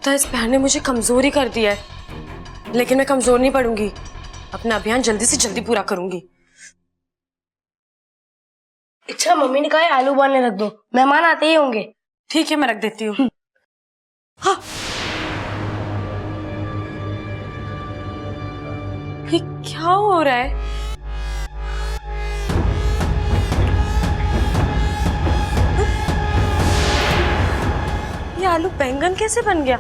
लगता है इस प्यार ने मुझे कमजोर ही कर दिया है, लेकिन मैं कमजोर नहीं पड़ूंगी। अपना अभियान जल्दी से जल्दी पूरा करूंगी। अच्छा, मम्मी ने कहा है आलू उबालने रख दो, मेहमान आते ही होंगे। ठीक है, मैं रख देती हूँ। हाँ। ये क्या हो रहा है? ये आलू बैंगन कैसे बन गया?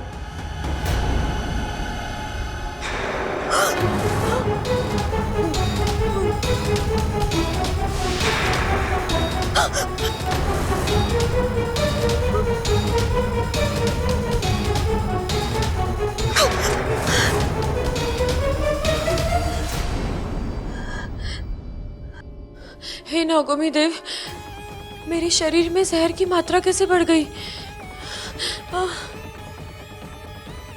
हे नागोमी देव, मेरे शरीर में जहर की मात्रा कैसे बढ़ गई?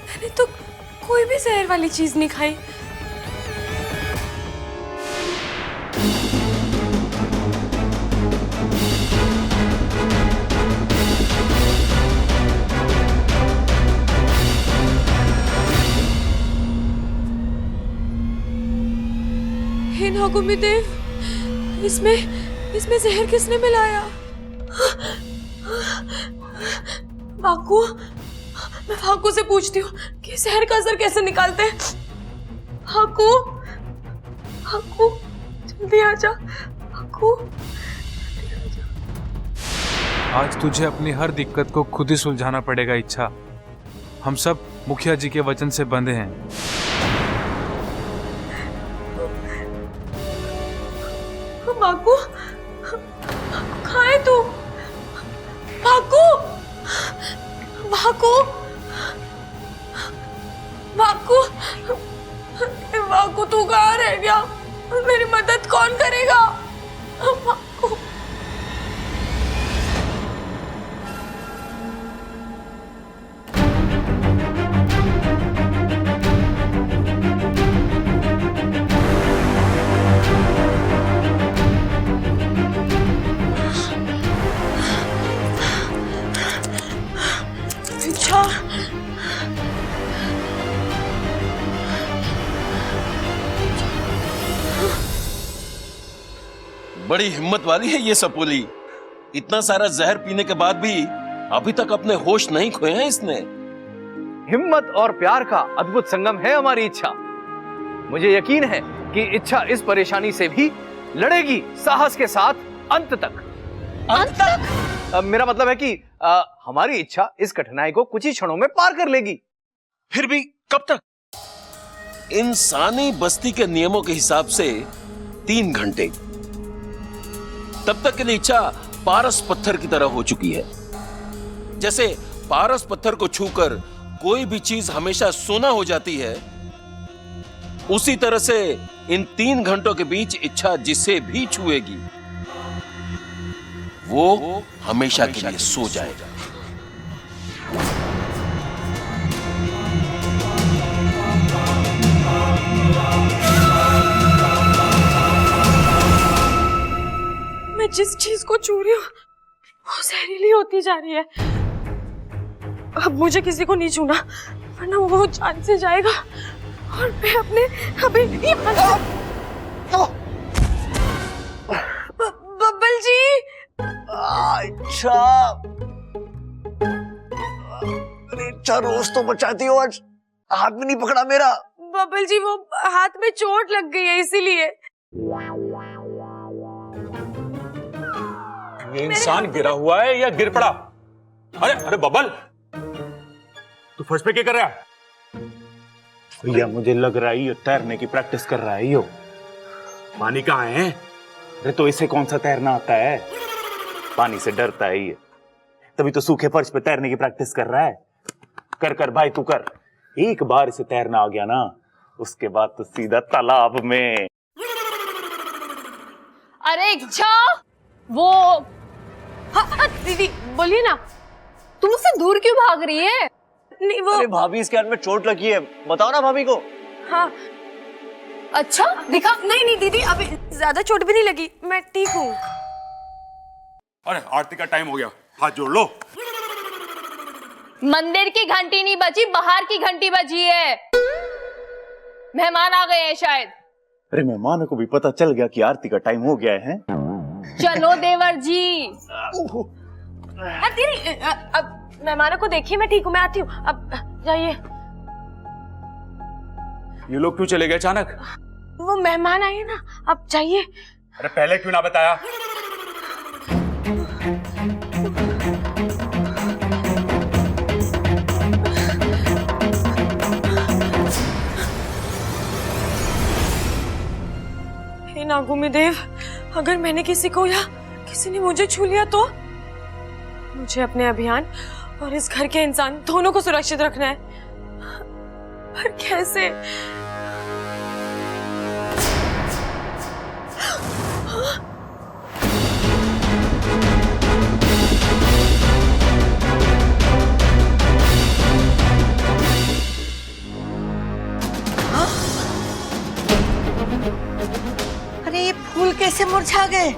मैंने तो कोई भी जहर वाली चीज नहीं खाई। हे नागोमी देव, इसमें जहर किसने मिलाया? भाकू, मैं भाकू से पूछती हूँ कि जहर का असर कैसे निकालते हैं। भाकू, भाकू, जल्दी आजा। भाकू, आज तुझे अपनी हर दिक्कत को खुद ही सुलझाना पड़ेगा इच्छा। हम सब मुखिया जी के वचन से बंधे हैं। भाकू, खाए तू। भाकू, भाकू, भाकू, भाकू, तू कहाँ रह गया? मेरी मदद कौन करेगा? भाकू। बड़ी हिम्मत वाली है ये सपोली। इतना सारा जहर पीने के बाद भी अभी तक अपने होश नहीं खोए हैं इसने। हिम्मत और प्यार का अद्भुत संगम है हमारी इच्छा। मुझे यकीन है कि इच्छा इस परेशानी से भी लड़ेगी साहस के साथ अंत तक। अंत तक? मेरा मतलब है कि हमारी इच्छा इस कठिनाई को कुछ ही क्षणों में पार कर लेगी। फिर भी कब तक? इंसानी बस्ती के नियमों के हिसाब से 3 घंटे। तब तक के लिए इच्छा पारस पत्थर की तरह हो चुकी है। जैसे पारस पत्थर को छूकर कोई भी चीज हमेशा सोना हो जाती है, उसी तरह से इन 3 घंटों के बीच इच्छा जिसे भी छुएगी वो हमेशा के लिए सो जाएगा। मैं जिस चीज को छू रही हूँ वो जहरीली होती जा रही है। अब मुझे किसी को नहीं छूना वरना वो जान से जाएगा और मैं अपने बब्बल जी। अच्छा इच्छा रोज तो बचाती हो, आज हाथ में नहीं पकड़ा मेरा। बब्बल जी वो हाथ में चोट लग गई है इसीलिए। ये इंसान गिरा हुआ है या गिर पड़ा? अरे अरे बबल, तू फर्श पे क्या कर रहा है? भैया मुझे लग रहा है ये तैरने की प्रैक्टिस कर रहा है। यो पानी कहाँ है? अरे तो इसे कौन सा तैरना आता है? पानी से डरता है ये, तभी तो सूखे फर्श पे तैरने की प्रैक्टिस कर रहा है। कर कर भाई तू कर, एक बार इसे तैरना आ गया ना उसके बाद तो सीधा तालाब में। अरे इच्छा, वो हाँ, दीदी बोलिए ना। तुम उससे दूर क्यों भाग रही है? नहीं वो अरे भाभी इसके हाथ में चोट लगी है, बताओ ना भाभी को। हाँ अच्छा दिखा। नहीं दीदी अभी ज्यादा चोट भी नहीं लगी, मैं ठीक हूँ। अरे आरती का टाइम हो गया, हाथ जोड़ लो। मंदिर की घंटी नहीं बजी, बाहर की घंटी बजी है। मेहमान आ गए हैं शायद। अरे मेहमानों को भी पता चल गया कि आरती का टाइम हो गया है। चलो देवर जी। दीदी अब मेहमानों को देखिए, मैं ठीक हूँ, मैं आती हूँ। अब जाइए। ये लोग क्यों चले गए अचानक? वो मेहमान आए ना, अब जाइए। अरे पहले क्यों ना बताया? हे नागुमी देव, अगर मैंने किसी को या किसी ने मुझे छू लिया तो मुझे अपने अभियान और इस घर के इंसान दोनों को सुरक्षित रखना है, पर कैसे? अरे ये फूल कैसे मुरझा गए?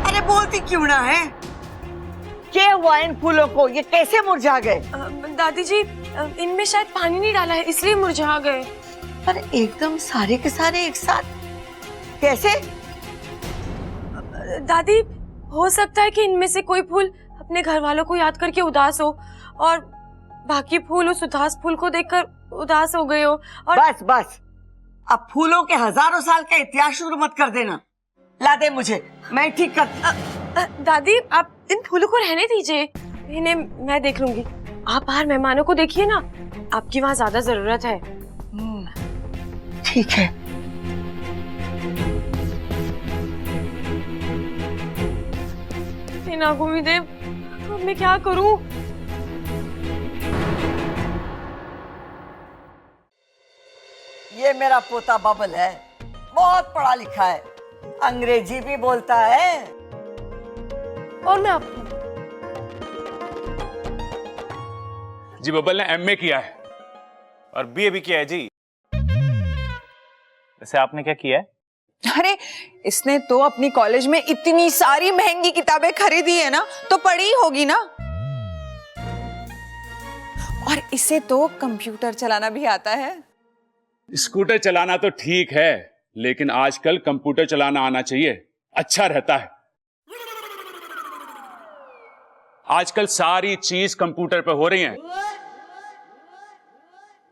अरे बोलती क्यों ना है? क्या हुआ इन फूलों को? ये कैसे मुरझा गए? दादी जी इनमें शायद पानी नहीं डाला है इसलिए मुरझा गए। पर एकदम सारे के सारे एक साथ कैसे? दादी हो सकता है कि इनमें से कोई फूल अपने घर वालों को याद करके उदास हो और बाकी फूल उस उदास फूल को देखकर उदास हो गए हो। और बस बस, अब फूलों के हजारों साल का इतिहास शुरू मत कर देना। ला दे मुझे, मैं ठीक कर। दादी आप इन फूलों को रहने दीजिए, इन्हें मैं देख लूंगी। आप बाहर मेहमानों को देखिए ना, आपकी वहाँ ज्यादा जरूरत है। ठीक है। नागुमी देव, अब मैं क्या करूं? ये मेरा पोता बबल है, बहुत पढ़ा लिखा है, अंग्रेजी भी बोलता है। और मैं जी बबल ने एमए किया है और बीए भी किया है जी। वैसे आपने क्या किया है? अरे इसने तो अपनी कॉलेज में इतनी सारी महंगी किताबें खरीदी है ना, तो पढ़ी होगी ना। और इसे तो कंप्यूटर चलाना भी आता है। स्कूटर चलाना तो ठीक है, लेकिन आजकल कंप्यूटर चलाना आना चाहिए। अच्छा रहता है। आजकल सारी चीज कंप्यूटर पे हो रही है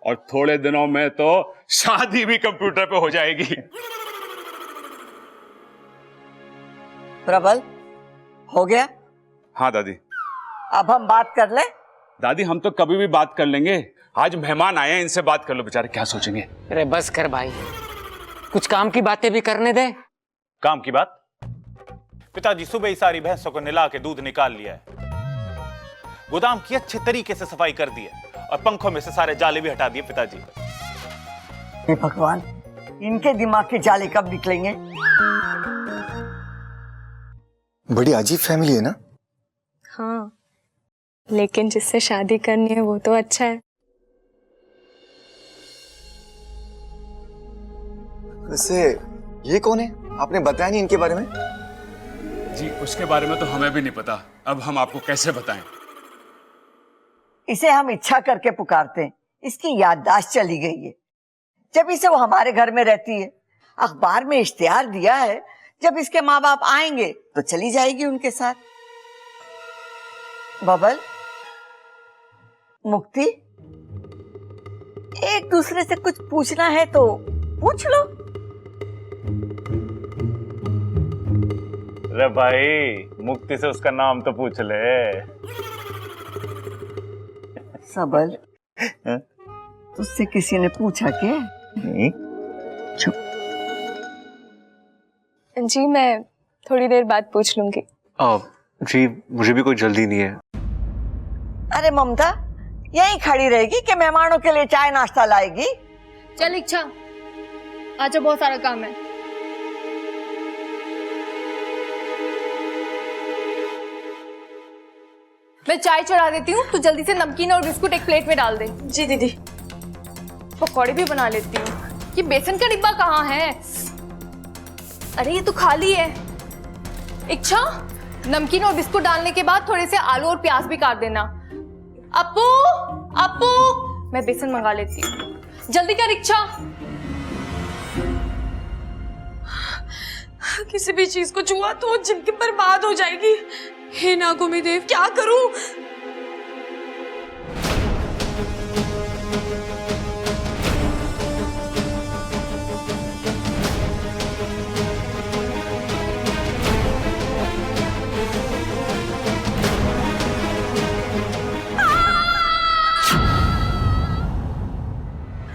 और थोड़े दिनों में तो शादी भी कंप्यूटर पे हो जाएगी। प्रबल, हो गया? हाँ दादी। अब हम बात कर ले? दादी हम तो कभी भी बात कर लेंगे, आज मेहमान आए हैं, इनसे बात कर लो, बेचारे क्या सोचेंगे। अरे बस कर भाई, कुछ काम की बातें भी करने दे। काम की बात? पिताजी सुबह ही सारी भैंसों को निला के दूध निकाल लिया है, गोदाम की अच्छे तरीके से सफाई कर दी है और पंखों में से सारे जाले भी हटा दिए पिताजी। हे भगवान, इनके दिमाग के जाले कब निकलेंगे? बड़ी अजीब फैमिली है ना? हाँ, लेकिन जिससे शादी करनी है वो तो अच्छा है। वैसे ये कौन है? आपने बताया नहीं इनके बारे में? जी उसके बारे में तो हमें भी नहीं पता, अब हम आपको कैसे बताएं। इसे हम इच्छा करके पुकारते हैं, इसकी याददाश्त चली गई है। जब इसे वो हमारे घर में रहती है, अखबार में इश्तिहार दिया है, जब इसके माँ बाप आएंगे तो चली जाएगी उनके साथ। बबल, मुक्ति, एक दूसरे से कुछ पूछना है तो पूछ लो। अरे भाई, मुक्ति से उसका नाम तो पूछ ले। सबल, तुझसे किसी ने पूछा क्या? नहीं। चुप। जी मैं थोड़ी देर बाद पूछ लूंगी। जी मुझे भी कोई जल्दी नहीं है। अरे ममता, यहीं खड़ी रहेगी कि मेहमानों के लिए चाय नाश्ता लाएगी? चल इच्छा, आज बहुत सारा काम है। मैं चाय चढ़ा देती हूँ, तू जल्दी से नमकीन और बिस्कुट एक प्लेट में डाल दे। जी दीदी। पकौड़े भी बना लेती हूँ। ये बेसन का डिब्बा कहाँ है? अरे ये तो खाली है। इच्छा, नमकीन और बिस्कुट डालने के बाद थोड़े से आलू और प्याज भी काट देना। अपू, अपू, मैं बेसन मंगा लेती हूँ, जल्दी कर इच्छा। किसी भी चीज को छुआ तो वो जिंदगी बर्बाद हो जाएगी। हे नागोमी देव, क्या करूं?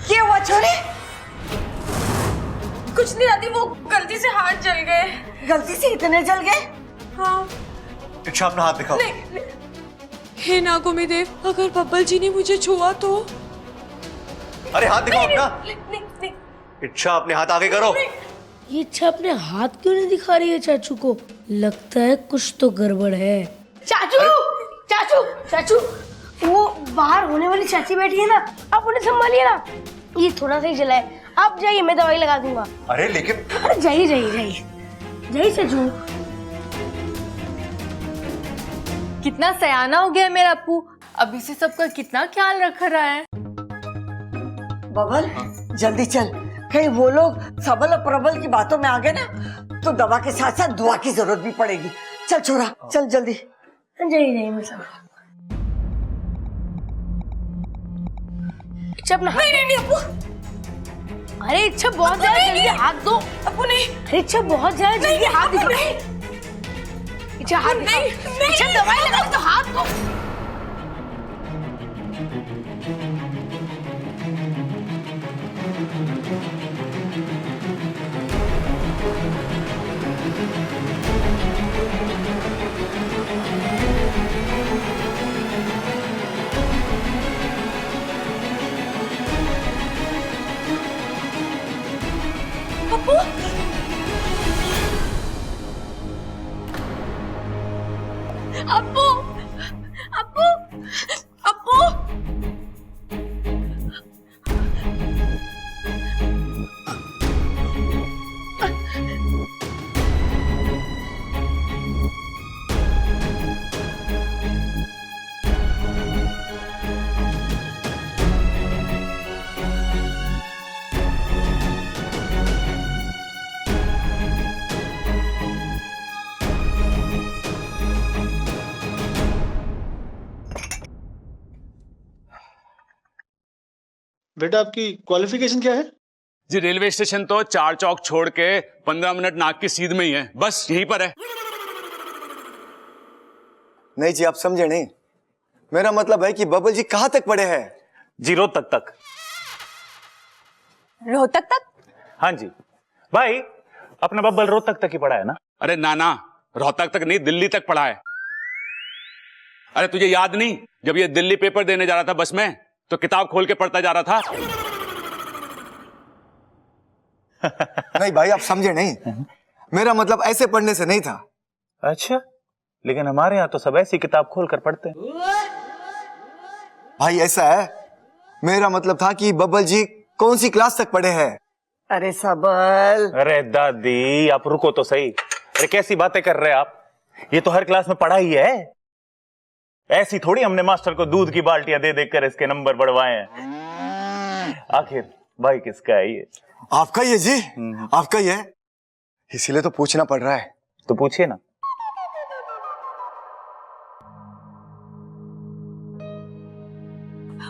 क्या हुआ छोरे? कुछ नहीं दादी, वो गलती से हाथ जल गए। गलती से इतने जल गए? हाँ। इच्छा अपना हाथ दिखाओ। हे नागोमी देव, अगर बब्बल जी ने मुझे छुआ तो? अरे हाथ दिखाओ अपना। इच्छा अपने हाथ आगे करो। ये इच्छा अपने हाथ क्यों नहीं दिखा रही है चाचू को? लगता है कुछ तो गड़बड़ है। चाचू, चाचू, चाचू, वो बाहर होने वाली चाची बैठी है ना, आप उन्हें संभालिए ना। ये थोड़ा सा ही जला है, आप जाइए, मैं दवाई लगा दूंगा। अरे लेकिन अरे जाइए जाइए जाइए जाइए चाचू। कितना सयाना हो गया है मेरा अप्पू, अभी से सबका कितना ख्याल रख रहा है। बबल, जल्दी चल, कहीं वो लोग सबल और प्रबल की बातों में आ गए ना तो दवा के साथ साथ दुआ की जरूरत भी पड़ेगी। चल छोरा, चल जल्दी। जाइए जाइए, मैं सब। इच्छा अपना हाथ। नहीं अप्पू। अरे इच्छा बहुत ज्यादा जल्दी हाथ दो। अप्पू नहीं। अरे इच्छा बहुत ज्यादा जल्दी हाथ दिखाओ। इच्छा हाथ दिखाओ। इच्छा दवाई लगाओ तो हाथ दो। अप्पू, अप्पू, अप्पू, अप्पू। बेटा आपकी क्वालिफिकेशन क्या है? जी रेलवे स्टेशन तो 4 चौक छोड़ के 15 मिनट नाक की सीध में ही है, बस यहीं पर है। नहीं जी, आप समझे नहीं। मेरा मतलब है कि बबल जी कहाँ तक पढ़े हैं? जी रोहतक तक। रोहतक तक? हाँ जी भाई, अपना बब्बल रोहतक तक ही पढ़ा है ना? अरे नाना, रोहतक तक नहीं, दिल्ली तक पढ़ा है। अरे तुझे याद नहीं, जब ये दिल्ली पेपर देने जा रहा था बस में, तो किताब खोल के पढ़ता जा रहा था। नहीं भाई, आप समझे नहीं। मेरा मतलब ऐसे पढ़ने से नहीं था। अच्छा, लेकिन हमारे यहाँ तो सब ऐसी किताब खोल कर पढ़ते हैं। भाई ऐसा है, मेरा मतलब था कि बब्बल जी कौन सी क्लास तक पढ़े हैं? अरे सबल। अरे दादी आप रुको तो सही। अरे कैसी बातें कर रहे हैं आप? ये तो हर क्लास में पढ़ा ही है। ऐसी थोड़ी हमने मास्टर को दूध की बाल्टियां दे देकर इसके नंबर बढ़वाए हैं। आखिर भाई किसका है ये? आपका ही है जी, आपका ही है, इसीलिए तो पूछना पड़ रहा है। तो पूछिए ना।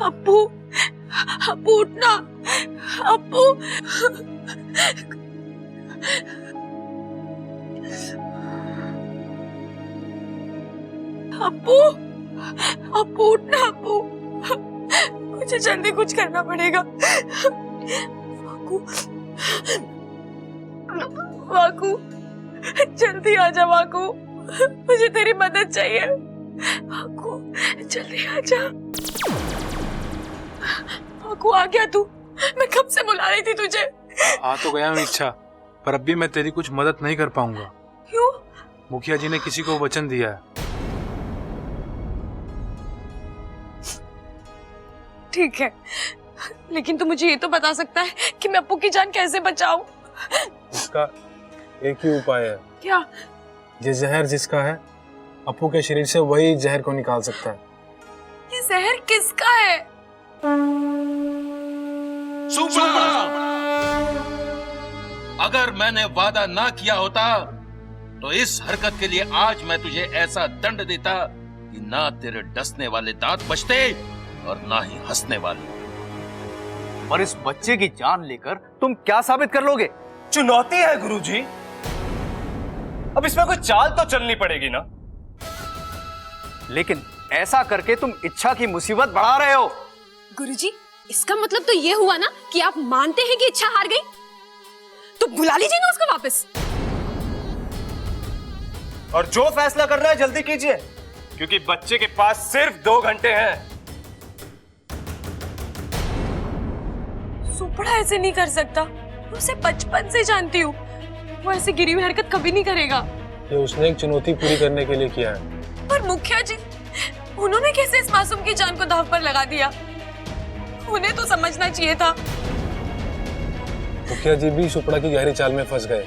अप्पू, अप्पू उठना, अप्पू। अप्पू, अप्पू उठना अप्पू, मुझे जल्दी कुछ करना पड़ेगा। वाकू, वाकू, जल्दी आ जा वाकू, मुझे तेरी मदद चाहिए। वाकू, जल्दी आ जा। वाकू आ गया तू? मैं कब से बुला रही थी तुझे। आ तो गया हूँ इच्छा, पर अब भी मैं तेरी कुछ मदद नहीं कर पाऊंगा। क्यों? मुखिया जी ने किसी को वचन दिया है। ठीक है, लेकिन तू मुझे ये तो बता सकता है कि मैं अप्पू की जान कैसे बचाऊं? इसका एक ही उपाय है। क्या? ये जहर जिसका है, अप्पू के शरीर से वही जहर को निकाल सकता है। ये जहर किसका है? सुपड़ा! अगर मैंने वादा ना किया होता तो इस हरकत के लिए आज मैं तुझे ऐसा दंड देता कि ना तेरे डसने वाले दांत बचते और ना ही हंसने वाली। और इस बच्चे की जान लेकर तुम क्या साबित कर लोगे? चुनौती है गुरुजी, अब इसमें कोई चाल तो चलनी पड़ेगी ना। लेकिन ऐसा करके तुम इच्छा की मुसीबत बढ़ा रहे हो। गुरुजी, इसका मतलब तो ये हुआ ना कि आप मानते हैं कि इच्छा हार गई? तो बुला लीजिए ना उसको वापस। और जो फैसला करना है जल्दी कीजिए, क्योंकि बच्चे के पास सिर्फ 2 घंटे हैं। सुपड़ा ऐसे नहीं कर सकता, मैं उसे बचपन से जानती हूँ। वो ऐसी गिरी हुई हरकत कभी नहीं करेगा। ये उसने एक चुनौती पूरी करने के लिए किया है। पर मुखिया जी, उन्होंने कैसे इस मासूम की जान को दांव पर लगा दिया? उन्हें तो समझना चाहिए था। मुखिया जी भी सुपड़ा की गहरी चाल में फंस गए,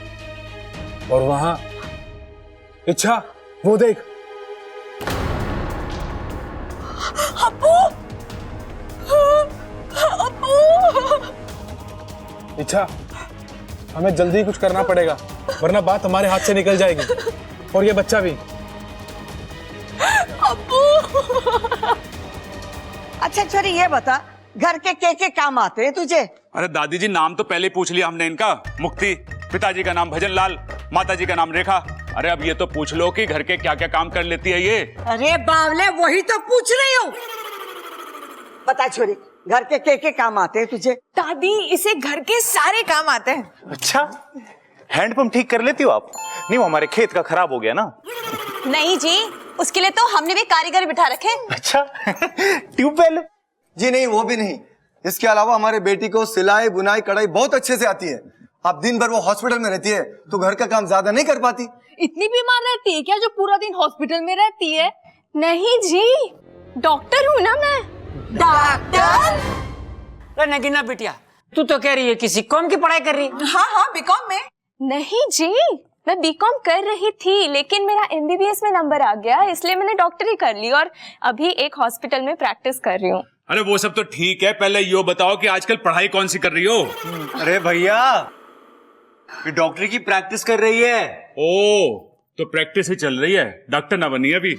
और वहां इच्छा, वो देख। अप्पू, अप्पू। इच्छा, हमें जल्दी कुछ करना पड़ेगा, वरना बात हमारे हाथ से निकल जाएगी, और ये बच्चा भी। अप्पू। अच्छा छोरी, ये बता, घर के काम आते हैं तुझे? अरे दादी जी, नाम तो पहले पूछ लिया हमने इनका। मुक्ति, पिताजी का नाम भजन लाल, माताजी का नाम रेखा। अरे अब ये तो पूछ लो कि घर के क्या क्या काम कर लेती है ये। अरे बावले, वही तो पूछ रही हूँ। बता छोरी, घर के काम आते हैं तुझे? दादी, इसे घर के सारे काम आते हैं। अच्छा, हैंडपंप ठीक कर लेती हो आप? नहीं, वो हमारे खेत का खराब हो गया ना। नहीं जी, उसके लिए तो हमने भी कारीगर बिठा रखे। अच्छा, ट्यूबवेल? जी नहीं, वो भी नहीं। इसके अलावा हमारे बेटी को सिलाई बुनाई कढ़ाई बहुत अच्छे से आती है। अब दिन भर वो हॉस्पिटल में रहती है तो घर का काम ज्यादा नहीं कर पाती। इतनी बीमार रहती है क्या जो पूरा दिन हॉस्पिटल में रहती है? नहीं जी, डॉक्टर हूँ ना मैं। डॉक्टर? नगीना बिटिया, तू तो कह रही है किसी कॉम की पढ़ाई कर रही है। हाँ हाँ, बीकॉम में। नहीं जी, मैं बीकॉम कर रही थी, लेकिन मेरा एमबीबीएस में नंबर आ गया, इसलिए मैंने डॉक्टरी कर ली और अभी एक हॉस्पिटल में प्रैक्टिस कर रही हूँ। अरे वो सब तो ठीक है, पहले यो बताओ कि आजकल पढ़ाई कौन सी कर रही हो? अरे भैया, ये डॉक्टरी की प्रैक्टिस कर रही है। ओ, तो प्रैक्टिस ही चल रही है, डॉक्टर ना बनी अभी।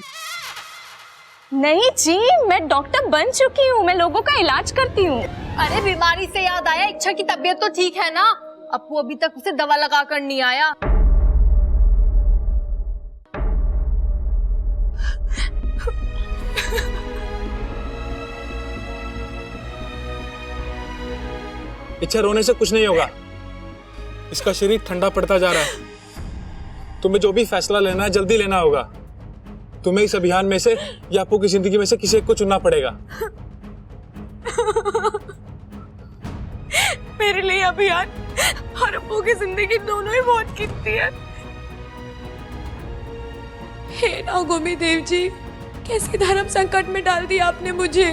नहीं जी, मैं डॉक्टर बन चुकी हूँ, मैं लोगों का इलाज करती हूँ। अरे बीमारी से याद आया, इच्छा की तबीयत तो ठीक है ना? अप्पू अभी तक उसे दवा लगा कर नहीं आया। इच्छा, रोने से कुछ नहीं होगा। इसका शरीर ठंडा पड़ता जा रहा है। तुम्हें जो भी फैसला लेना है जल्दी लेना होगा। तुम्हें इस अभियान में से या अप्पू की जिंदगी में से किसी एक को चुनना पड़ेगा। मेरे लिए अभियान और अप्पू की जिंदगी दोनों ही बहुत कीमती है। हे नागोमी देव जी, कैसे धर्म संकट में डाल दिया आपने मुझे।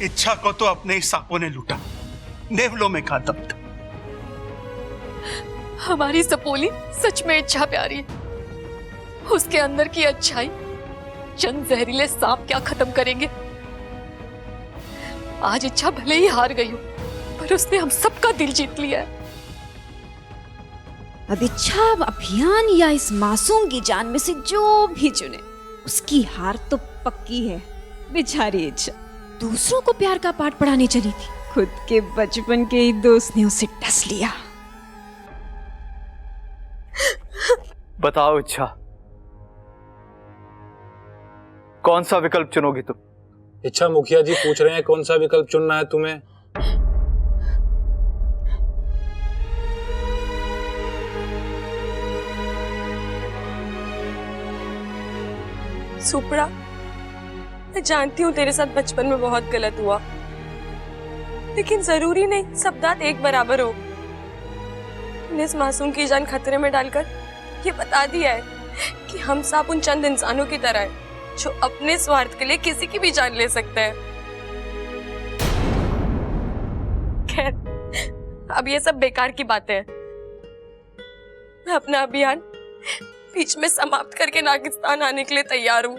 इच्छा को तो अपने ही सांपों ने लूटा, नेवलों में खा दब्ध। हमारी सपोली सच में इच्छा प्यारी है। उसके अंदर की अच्छाई चंद जहरीले सांप क्या खत्म करेंगे। आज इच्छा भले ही हार गई हो, पर उसने हम सबका दिल जीत लिया है। अब इच्छा अभियान या इस मासूम की जान में से जो भी चुने, उसकी हार तो पक्की है। बेचारी इच्छा दूसरों को प्यार का पाठ पढ़ाने चली थी, खुद के बचपन के ही दोस्त ने उसे डस लिया। बताओ इच्छा, कौन सा विकल्प चुनोगी तुम? इच्छा, मुखिया जी पूछ रहे हैं कौन सा विकल्प चुनना है तुम्हें। सुपड़ा, मैं जानती हूँ तेरे साथ बचपन में बहुत गलत हुआ, लेकिन जरूरी नहीं सब दांत एक बराबर हो। तूने इस मासूम की जान खतरे में डालकर ये बता दिया है कि हम सब उन चंद इंसानों की तरह हैं जो अपने स्वार्थ के लिए किसी की भी जान ले सकते हैं। खैर, अब ये सब बेकार की बातें हैं। मैं अपना अभियान बीच में समाप्त करके नागिस्तान आने के लिए तैयार हूँ।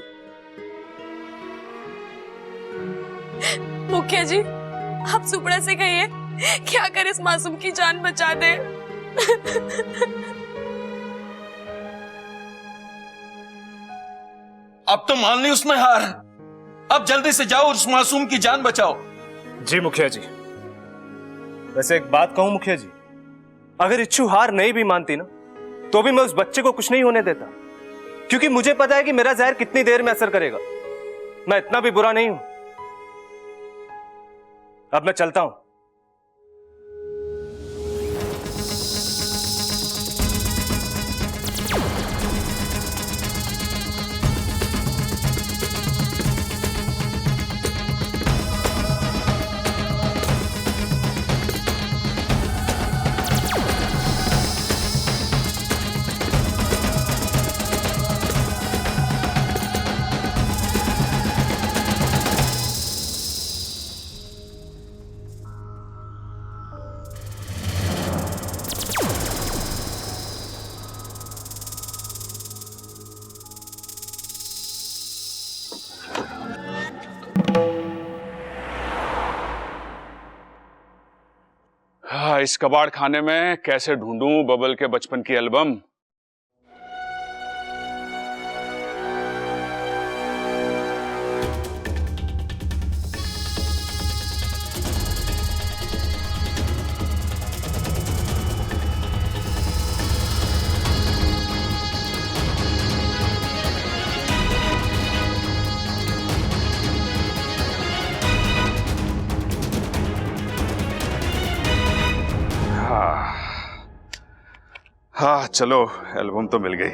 मुखिया जी, आप सुपड़ा से कहिए कि अगर इस मासूम की जान बचा दे। अब तो मान ली उसने हार। अब जल्दी से जाओ उस मासूम की जान बचाओ। जी मुखिया जी। वैसे एक बात कहूं मुखिया जी, अगर इच्छू हार नहीं भी मानती ना, तो भी मैं उस बच्चे को कुछ नहीं होने देता, क्योंकि मुझे पता है कि मेरा जहर कितनी देर में असर करेगा। मैं इतना भी बुरा नहीं हूं। अब मैं चलता हूं। इस कबाड़ खाने में कैसे ढूंढूं बबल के बचपन की एल्बम। हाँ चलो, एल्बम तो मिल गई।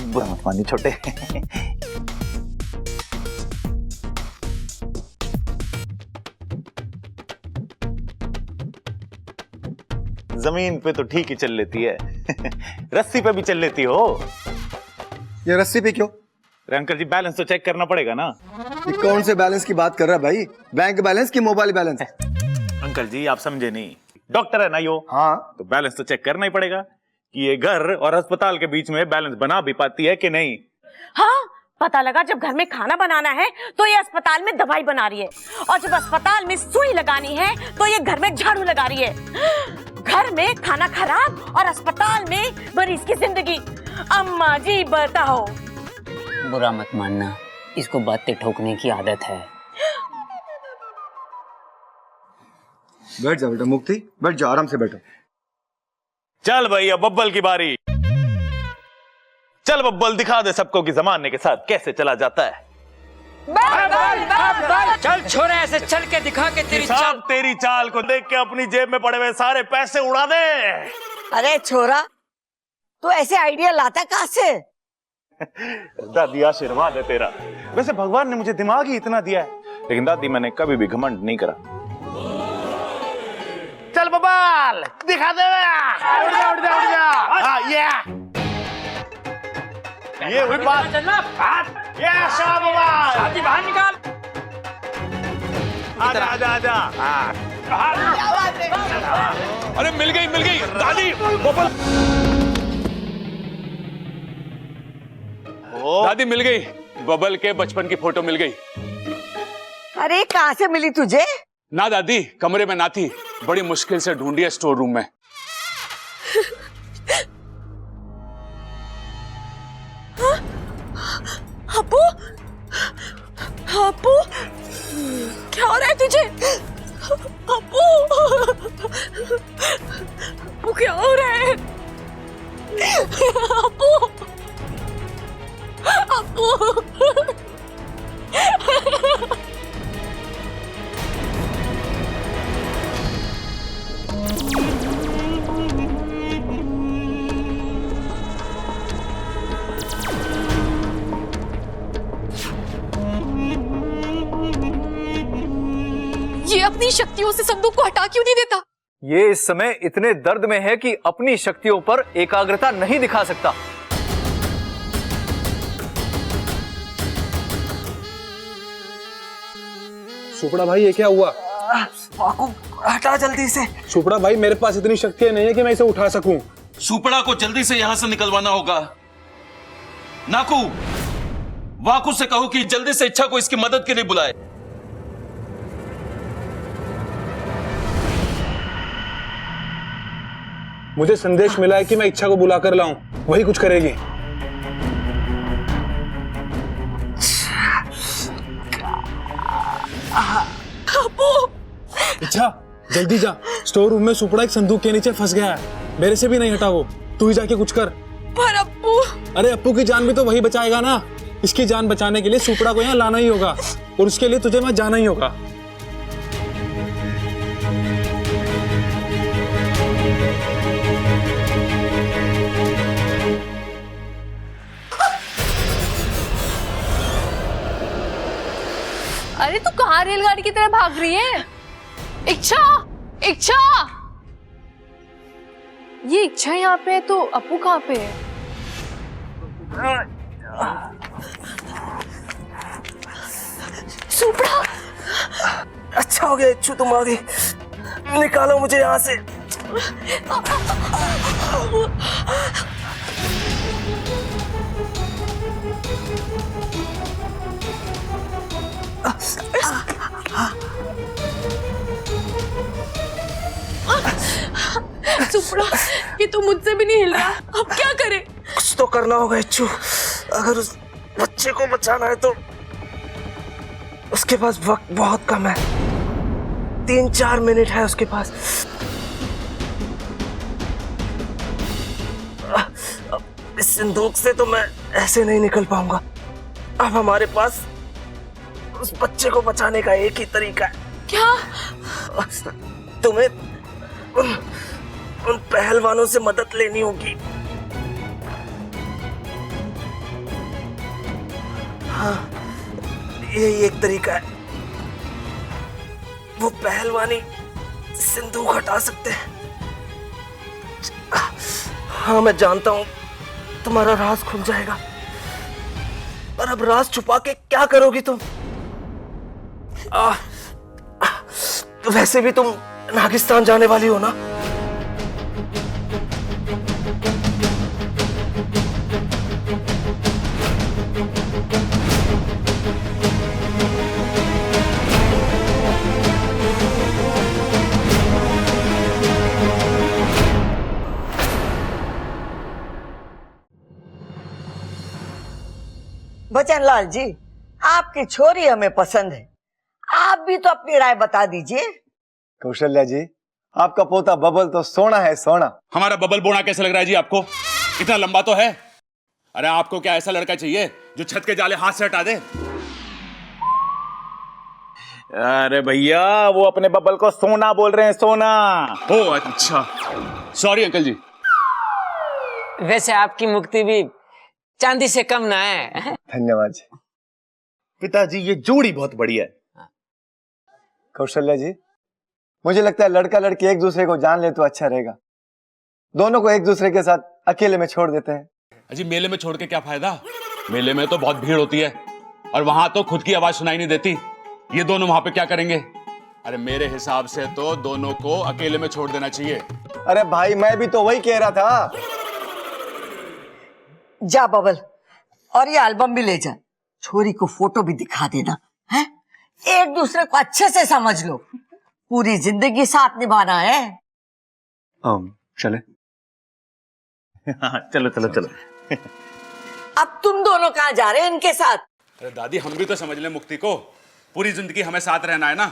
बुरा मत मानिए छोटे। जमीन पे तो ठीक ही चल लेती है, रस्सी पे भी चल लेती हो। ये रस्सी पे क्यों? अंकल जी बैलेंस तो चेक करना पड़ेगा ना। ये कौन से बैलेंस की बात कर रहा है भाई? बैंक बैलेंस की मोबाइल बैलेंस? अंकल जी आप समझे नहीं, डॉक्टर है ना यो। हाँ तो बैलेंस तो चेक करना ही पड़ेगा कि ये घर और अस्पताल के बीच में बैलेंस बना भी पाती है कि नहीं। हाँ, पता लगा जब घर में खाना बनाना है तो ये अस्पताल में दवाई बना रही है, और जब अस्पताल में सुई लगानी है तो ये घर में झाड़ू लगा रही है। घर में खाना खराब और अस्पताल में मरीज की जिंदगी। अम्मा जी बताओ। बुरा मत मानना, इसको बातें ठोकने की आदत है। बैठ जा बेटा मुक्ति, बैठ जा, आराम से बैठो। चल भैया बब्बल की बारी। चल बब्बल दिखा दे सबको कि जमाने के साथ कैसे चला जाता है। चल छोरे, ऐसे चल के दिखा के तेरी चाल को देख के अपनी जेब में पड़े हुए सारे पैसे उड़ा दे। अरे छोरा, तू ऐसे आइडिया लाता कहाँ से? दादी आशीर्वाद है तेरा। वैसे भगवान ने मुझे दिमाग ही इतना दिया है, लेकिन दादी मैंने कभी भी घमंड नहीं करा। चल बबाल दिखा दे। उड़ जा उड़ जा उड़ जा। हाँ ये हुई बात। ये शाबाश। शादी बाहर निकाल। आजा आजा आजा। अरे मिल गई दादी। बब्बल दादी मिल गई, बबल के बचपन की फोटो मिल गई। अरे कहाँ से मिली तुझे? ना दादी, कमरे में ना थी, बड़ी मुश्किल से ढूंढी है स्टोर रूम में। अपू, अपू, क्या हो रहा है तुझे? अपू, अपू क्या हो रहा है? अपू, अपू। ये अपनी शक्तियों से संदूक को हटा क्यों नहीं देता? ये इस समय इतने दर्द में है कि अपनी शक्तियों पर एकाग्रता नहीं दिखा सकता। सुपड़ा भाई ये क्या हुआ? हटा जल्दी से। सुपड़ा भाई मेरे पास इतनी शक्तियां नहीं है कि मैं इसे उठा सकूं। सुपड़ा को जल्दी से यहां से निकलवाना होगा। नाकू, वाकू से कहो कि जल्दी से इच्छा को इसकी मदद के लिए बुलाए। मुझे संदेश मिला है कि मैं इच्छा को बुलाकर लाऊं, वही कुछ करेगी। इच्छा जल्दी जा, स्टोर रूम में सुपड़ा एक संदूक के नीचे फंस गया है, मेरे से भी नहीं हटा वो। तू ही जाके कुछ कर। पर अप्पू। अरे अप्पू की जान भी तो वही बचाएगा ना। इसकी जान बचाने के लिए सुपड़ा को यहाँ लाना ही होगा, और उसके लिए तुझे वहां जाना ही होगा। अरे तू कहाँ रेलगाड़ी की तरह भाग रही है? इच्छा, इच्छा, ये इच्छा यहाँ पे है तो अप्पू कहाँ पे है? सुपड़ा, अच्छा हो गया इच्छू तुम आ गई। निकालो मुझे यहाँ से। सुपड़ा, ये तो मुझसे भी नहीं हिल रहा, अब क्या करें? कुछ तो करना होगा इच्छू। अगर उस बच्चे को बचाना है तो उसके पास वक्त बहुत कम है, 3-4 मिनट है उसके पास। इस संदूक से तो मैं ऐसे नहीं निकल पाऊंगा। अब हमारे पास उस बच्चे को बचाने का एक ही तरीका है। क्या? तुम्हें उन पहलवानों से मदद लेनी होगी। हाँ, यही एक तरीका है। वो पहलवानी सिंदूक हटा सकते हैं। हाँ, मैं जानता हूं तुम्हारा राज खुल जाएगा। पर अब राज छुपा के क्या करोगी तुम? वैसे भी तुम नागिस्तान जाने वाली हो ना? बचनलाल जी, आपकी छोरी हमें पसंद है, आप भी तो अपनी राय बता दीजिए। कौशल्या जी, आपका पोता बबल तो सोना है, सोना। हमारा बबल बोना कैसे लग रहा है जी आपको? इतना लंबा तो है। अरे आपको क्या ऐसा लड़का चाहिए जो छत के जाले हाथ से हटा दे? अरे भैया, वो अपने बबल को सोना बोल रहे हैं, सोना। ओ अच्छा, सॉरी अंकल जी। वैसे आपकी मुक्ति भी चांदी से कम ना है। धन्यवाद जी। पिताजी, ये जोड़ी बहुत बढ़िया है। कौशल्या जी, मुझे लगता है लड़का लड़की एक दूसरे को जान ले तो अच्छा रहेगा। दोनों को एक दूसरे के साथ अकेले में छोड़ देते हैं। अजी मेले में छोड़ के क्या फायदा? मेले में तो बहुत भीड़ होती है और वहां तो खुद की आवाज सुनाई नहीं देती। ये दोनों वहां पे क्या करेंगे? अरे मेरे हिसाब से तो दोनों को अकेले में छोड़ देना चाहिए। अरे भाई, मैं भी तो वही कह रहा था। जा बबल, और ये एल्बम भी ले जा, छोरी को फोटो भी दिखा देना है। एक दूसरे को अच्छे से समझ लो, पूरी जिंदगी साथ निभाना है। चले। चलो चलो चलो। अब तुम दोनों कहाँ जा रहे हैं इनके साथ? अरे दादी, हम भी तो समझ लें मुक्ति को। पूरी जिंदगी हमें साथ रहना है ना।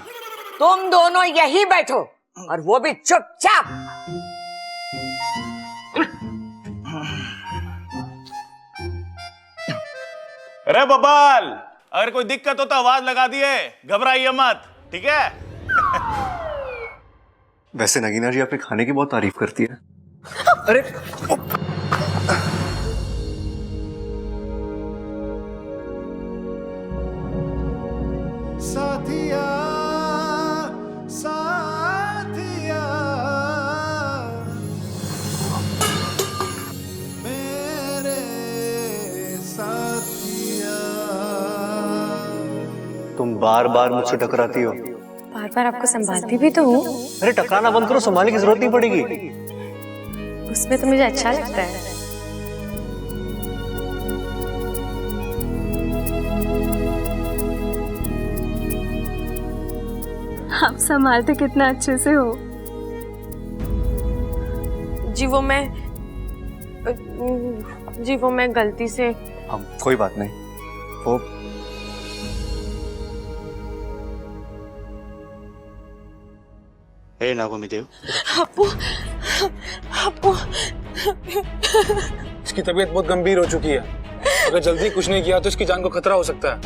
तुम दोनों यही बैठो, और वो भी चुपचाप। अरे बबल, अगर कोई दिक्कत हो तो आवाज लगा दिए, घबराइए मत, ठीक है? वैसे नगीना जी आपके खाने की बहुत तारीफ करती है। अरे साथिया साथिया मेरे साथिया। तुम बार बार मुझसे टकराती हो। बार बार आपको संभालती भी तो हूँ। अरे टकराना बंद करो, संभालने की जरूरत नहीं पड़ेगी। उसमें तो मुझे अच्छा लगता है। आप संभालते कितना अच्छे से हो जी। वो मैं गलती से। हम कोई बात नहीं, वो नागोमीदेव, आपको इसकी तबीयत बहुत गंभीर हो चुकी है। अगर जल्दी कुछ नहीं किया तो इसकी जान को खतरा हो सकता है।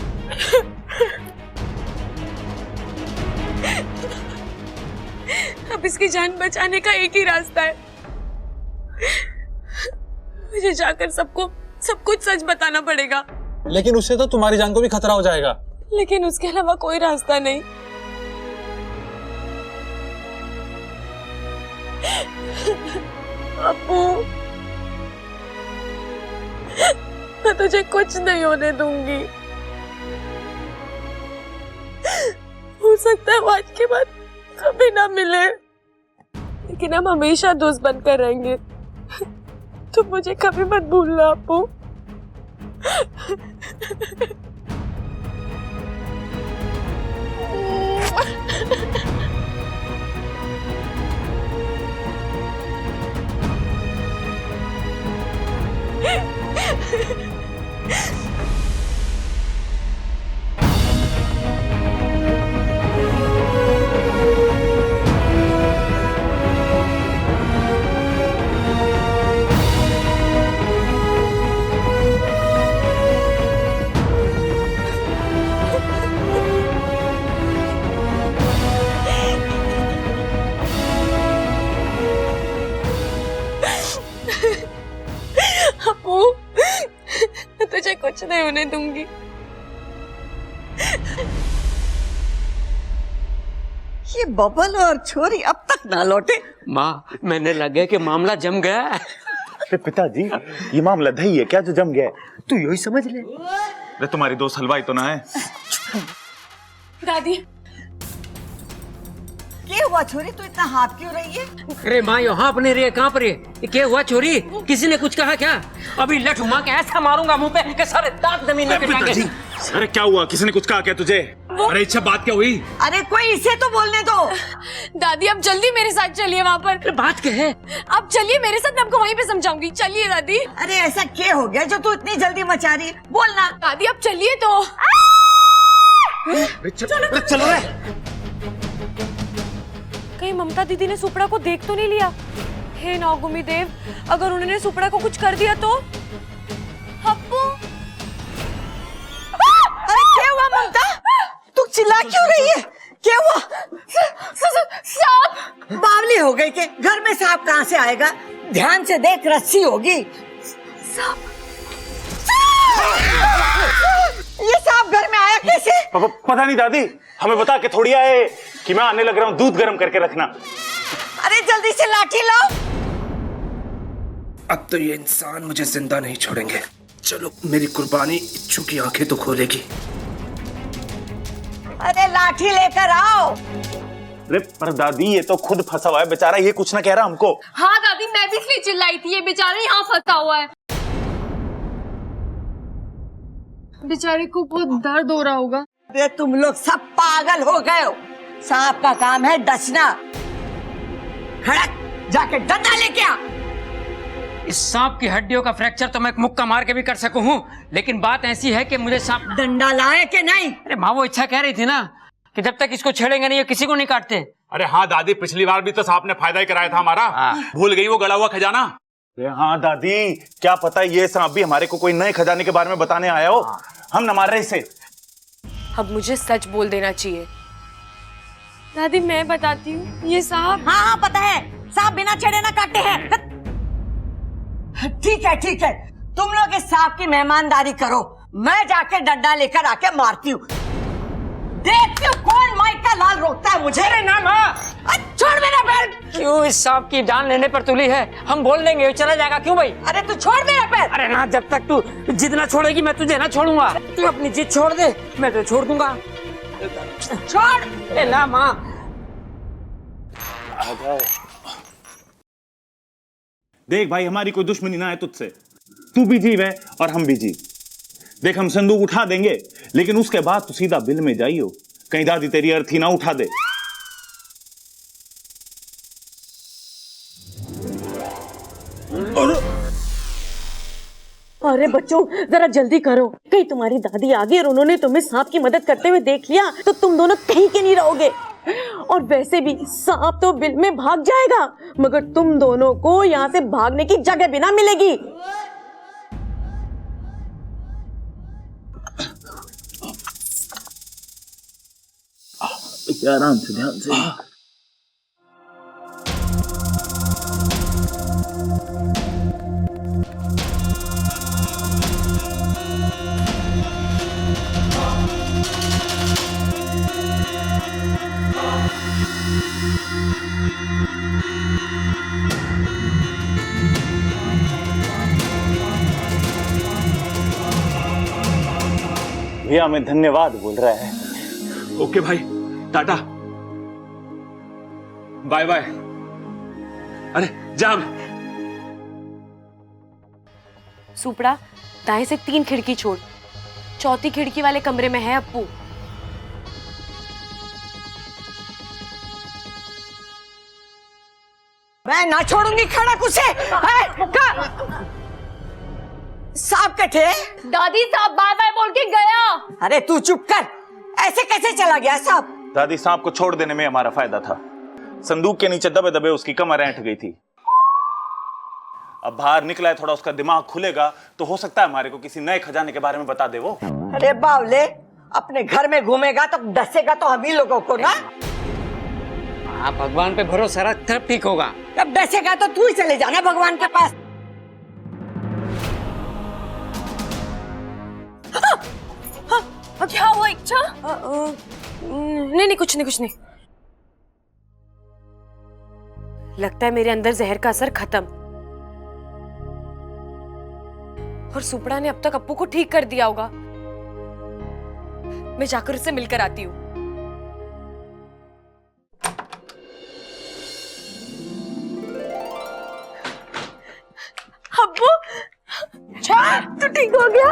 अब इसकी जान बचाने का एक ही रास्ता है, मुझे जाकर सबको सब कुछ सच बताना पड़ेगा। लेकिन उससे तो तुम्हारी जान को भी खतरा हो जाएगा। लेकिन उसके अलावा कोई रास्ता नहीं। अपू, मैं तुझे कुछ नहीं होने दूंगी। हो सकता है आज के बाद कभी ना मिले, लेकिन हम हमेशा दोस्त बनकर रहेंगे। तुम मुझे कभी मत भूलना अपू। तुझे कुछ नहीं होने दूंगी। ये बबल और छोरी अब तक ना लौटे। माँ, मैंने लगे कि मामला जम गया। अरे पिताजी, ये मामला दही है क्या जो जम गया है? तू यही समझ ले। अरे तुम्हारी दोस्त हलवाई तो ना है? दादी क्या हुआ छोरी, तू इतना हाथ क्यों रही है? अरे माँ यहाँ अपने रे कहाँ पर है? ये क्या हुआ छोरी? किसी ने कुछ कहा क्या? अभी लठ माँ के ऐसा मारूंगा मुंह पे कि सारे दांत जमीन में गिरेंगे। अरे क्या हुआ? किसी ने कुछ कहा क्या तुझे? अरे इच्छा, बात क्या हुई? अरे कोई इसे तो बोलने दो। दादी अब जल्दी मेरे साथ चलिए वहाँ पर। बात क्या है? अब चलिए मेरे साथ, मैं आपको वहीं पे समझाऊंगी। चलिए दादी। अरे ऐसा क्या हो गया जो तू इतनी जल्दी मचा रही है? बोलना। दादी अब चलिए तो। चलो रे। कहीं ममता दीदी ने सुपड़ा को देख तो नहीं लिया? हे नागुमी देव, अगर उन्होंने सुपड़ा को कुछ कर दिया तो? हप्पू, अरे क्या हुआ ममता? तू चिल्ला क्यों रही है? क्या हुआ? सांप। बावली हो गई के? घर में सांप कहाँ से आएगा? ध्यान से देख, रस्सी होगी। ये सांप घर में आया कैसे? पता नहीं दादी, हमें बता के थोड़ी आए कि मैं आने लग रहा हूँ, दूध गर्म करके रखना। अरे जल्दी से लाठी लाओ। अब तो ये इंसान मुझे जिंदा नहीं छोड़ेंगे। चलो, मेरी कुर्बानी इच्छू की आंखें तो खोलेगी। अरे लाठी लेकर आओ। अरे पर दादी, ये तो खुद फंसा हुआ है बेचारा, ये कुछ ना कह रहा हमको। हाँ दादी, मैं भी इसलिए चिल्लाई थी, ये बेचारा यहाँ फंसा हुआ है। बेचारे को बहुत दर्द हो रहा होगा। अरे तुम लोग सब पागल हो गए हो। सांप का काम है डसना। खड़क, जाके डंडा लेके आ। इस सांप की हड्डियों का फ्रैक्चर तो मैं मुक्का मार के भी कर सकूं हूँ, लेकिन बात ऐसी है कि मुझे सांप डंडा लाए कि नहीं? अरे माँ, वो इच्छा कह रही थी ना कि जब तक इसको छेड़ेंगे नहीं, ये किसी को नहीं काटते। अरे हाँ दादी, पिछली बार भी तो सांप ने फायदा ही कराया था हमारा। भूल गई वो गड़ा हुआ खजाना? अरे हाँ दादी, क्या पता ये सांप भी हमारे को कोई नए खजाने के बारे में बताने आया हो। हम न मार रहे इसे। अब मुझे सच बोल देना चाहिए। दादी मैं बताती हूँ, ये सांप। हाँ हाँ पता है, सांप बिना छेड़े ना काटते हैं। ठीक है ठीक है, तुम लोग इस सांप की मेहमानदारी करो, मैं जाके डंडा लेकर आके मारती हूँ। देखती हूँ कौन माइक का लाल रोकता है मुझे। अरे ना माँ, छोड़ मेरा पैर। क्यों इस सांप की जान लेने पर तुली है? हम बोल देंगे चला जाएगा। क्यों भाई? अरे तू छोड़ मेरा पैर। अरे ना, जब तक तू जिद ना छोड़ेगी मैं तुझे ना छोड़ूंगा। तू अपनी जिद छोड़ दे, मैं तो छोड़ दूंगा। छोड़। अरे ना माँ। देख भाई, हमारी कोई दुश्मनी ना है तुझसे। तू भी जीव है और हम भी जीव। देख, हम संदूक उठा देंगे, लेकिन उसके बाद तू सीधा बिल में जाइयो, कहीं दादी तेरी अर्थी ना उठा दे। अरे बच्चों, जरा जल्दी करो, कहीं तुम्हारी दादी आ गई और उन्होंने तुम्हें सांप की मदद करते हुए देख लिया तो तुम दोनों कहीं के नहीं रहोगे। और वैसे भी सांप तो बिल में भाग जाएगा, मगर तुम दोनों को यहाँ से भागने की जगह भी ना मिलेगी। आराम से, ध्यान से। भैया हमें धन्यवाद बोल रहा है। ओके भाई, टाटा, बाय बाय। अरे जा। सुपड़ा, दाएं से 3 खिड़की छोड़, चौथी खिड़की वाले कमरे में है अप्पू। मैं ना छोड़ूंगी खड़क उसे। सांप कटे। दादी साहब बाय बाय बोल के गया। अरे तू चुप कर, ऐसे कैसे चला गया सांप? दादी, सांप को छोड़ देने में हमारा फायदा था। संदूक के नीचे दबे दबे उसकी कमर ऐंठ गई थी। अब बाहर निकला है, थोड़ा उसका दिमाग खुलेगा तो हो सकता है हमारे को किसी नए खजाने के बारे में बता दे वो। अरे बावले, अपने घर में घूमेगा तो डसेगा तो हम ही लोगों को ना। हाँ, भगवान पे भरोसा रख, तब ठीक होगा। तब डसेगा तो तू ही चले जाना भगवान के पास। क्या हुआ इच्छा? नहीं नहीं, कुछ नहीं कुछ नहीं। लगता है मेरे अंदर जहर का असर खत्म। और सुपड़ा ने अब तक अप्पू को ठीक कर दिया होगा। मैं जाकर उससे मिलकर आती हूँ। अब्बू, तू ठीक हो गया?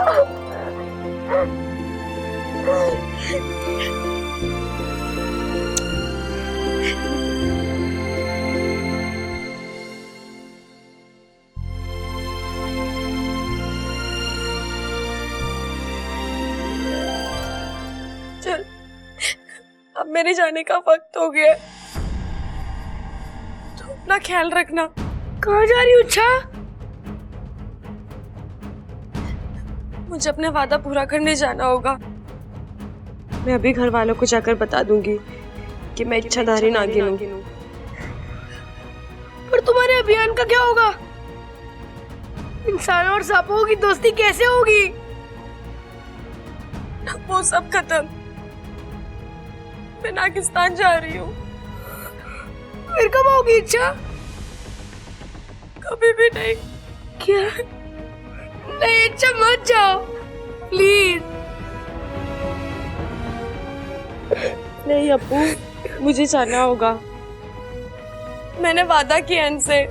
चल, अब मेरे जाने का वक्त हो गया। तो अपना ख्याल रखना। कहाँ जा रही हो? अच्छा, मुझे अपना वादा पूरा करने जाना होगा। मैं अभी घर वालों को जाकर बता दूंगी कि मैं इच्छाधारी नागिन हूँ। पर तुम्हारे अभियान का क्या होगा? इंसानों और सांपों की दोस्ती कैसे होगी? वो सब खत्म। मैं नागिस्तान जा रही हूँ। फिर कब होगी इच्छा? कभी भी नहीं। क्या? नहीं इच्छा, मत जाओ प्लीज। नहीं अप्पू, मुझे जाना होगा। मैंने वादा किया इनसे।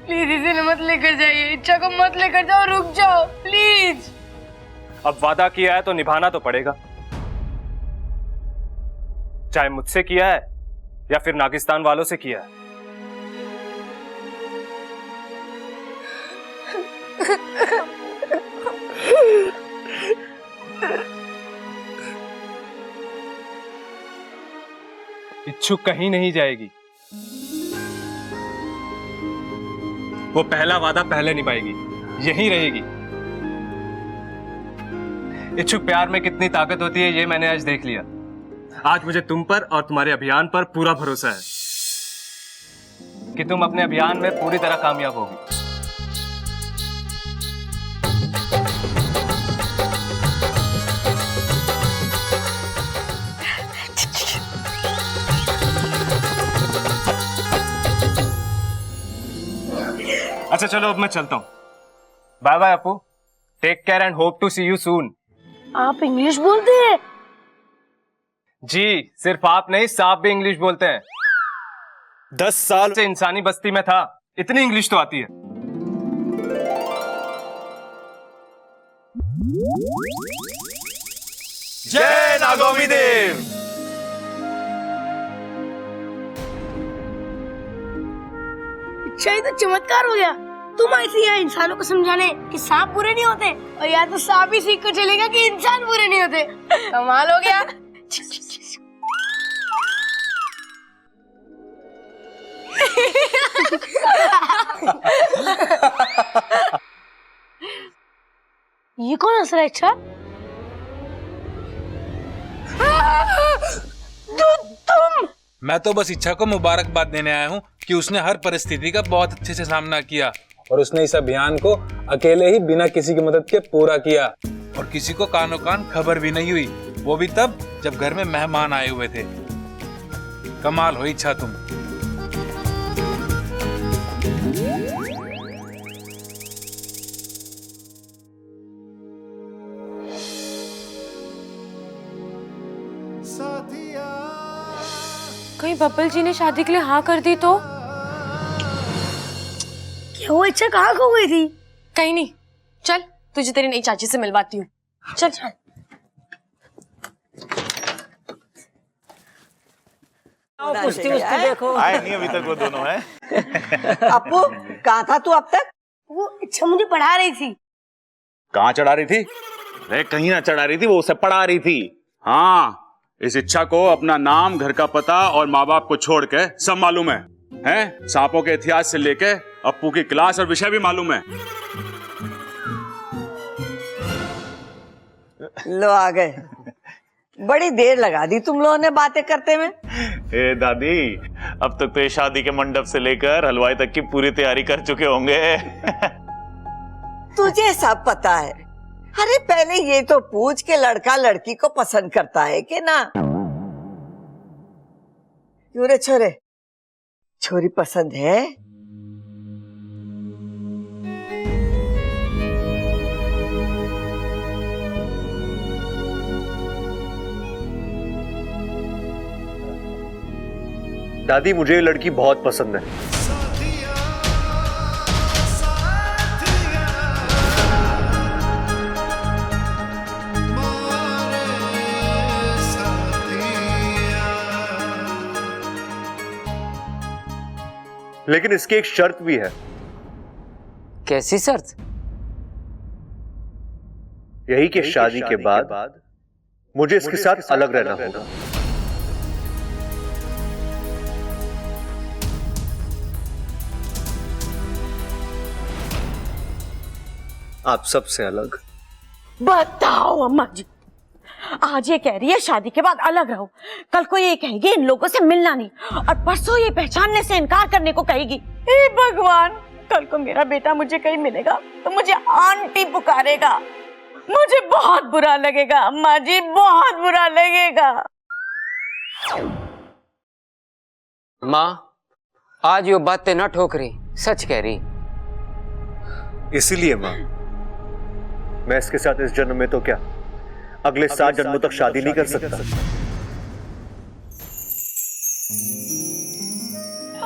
प्लीज इसे मत लेकर जाइए। इच्छा को मत लेकर जाओ, रुक जाओ प्लीज। अब वादा किया है तो निभाना तो पड़ेगा, चाहे मुझसे किया है या फिर नागिस्तान वालों से किया है। इच्छुक कहीं नहीं जाएगी। वो पहला वादा पहले निभाएगी, यहीं रहेगी। इच्छुक प्यार में कितनी ताकत होती है ये मैंने आज देख लिया। आज मुझे तुम पर और तुम्हारे अभियान पर पूरा भरोसा है कि तुम अपने अभियान में पूरी तरह कामयाब होगी। अच्छा चलो अब मैं चलता हूँ। Bye bye Apu, take care and hope to see you soon. आप इंग्लिश बोलते हैं? जी, सिर्फ आप नहीं, सांप भी इंग्लिश बोलते हैं। 10 साल से इंसानी बस्ती में था, इतनी इंग्लिश तो आती है। जय नागोमी देव। अच्छा, ये तो चमत्कार हो गया। तुम ऐसे यहाँ इंसानों को समझाने कि सांप बुरे नहीं होते, और या तो सांप ही सीख कर चलेगा कि इंसान बुरे नहीं होते। कमाल हो गया। ये कौन हंस रहा है? अच्छा, तुम? मैं तो बस इच्छा को मुबारकबाद देने आया हूँ कि उसने हर परिस्थिति का बहुत अच्छे से सामना किया और उसने इस अभियान को अकेले ही बिना किसी की मदद के पूरा किया, और किसी को कानो कान खबर भी नहीं हुई, वो भी तब जब घर में मेहमान आए हुए थे। कमाल हो इच्छा तुम। कहीं बब्बल जी ने शादी के लिए हाँ कर दी तो? क्या वो इच्छा कहाँ खो गई थी? कहीं नहीं। चल, तुझे तेरी नई चाची से मिलवाती हूँ। चल चल। कुश्ती उश्ती देखो। आए नहीं अभी तक वो दोनों है। अपू, कहाँ था तू अब तक? वो इच्छा मुझे पढ़ा रही थी। कहाँ चढ़ा रही थी? अरे कहीं ना चढ़ा रही थी, वो उसे पढ़ा रही थी। हाँ, इस इच्छा को अपना नाम, घर का पता और माँ बाप को छोड़ के सब मालूम है, हैं? सांपों के इतिहास से लेके अप्पू की क्लास और विषय भी मालूम है। लो आ गए। बड़ी देर लगा दी तुम लोगों ने बातें करते में। ए दादी, अब तक तो ये शादी के मंडप से लेकर हलवाई तक की पूरी तैयारी कर चुके होंगे। तुझे सब पता है। अरे पहले ये तो पूछ के लड़का लड़की को पसंद करता है कि ना? क्यों रे छोरे, छोरी पसंद है? दादी, मुझे ये लड़की बहुत पसंद है। लेकिन इसकी एक शर्त भी है। कैसी शर्त? यही कि शादी के बाद मुझे इसके साथ अलग रहना होगा। आप सबसे अलग। बताओ अम्मा जी, आज ये कह रही है शादी के बाद अलग रहो, कल को ये कहेगी इन लोगों से मिलना नहीं, और परसों ये पहचानने से इनकार करने को कहेगी। हे भगवान, कल को मेरा बेटा मुझे कहीं मिलेगा तो मुझे आंटी पुकारेगा, मुझे बहुत बुरा लगेगा अम्मा जी, बहुत बुरा लगेगा। माँ, आज यो बातें न ठोक रही, सच कह रही। इसीलिए माँ, मैं इसके साथ इस जन्म में तो क्या, अगले 7 जन्मों तक शादी नहीं कर सकता।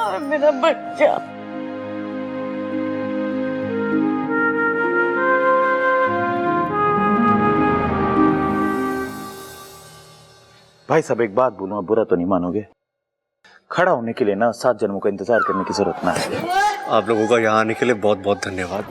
और मेरा बच्चा। भाई साहब, एक बात बोलूं, आप बुरा तो नहीं मानोगे? खड़ा होने के लिए ना 7 जन्मों का इंतजार करने की जरूरत ना है। आप लोगों का यहाँ आने के लिए बहुत बहुत धन्यवाद।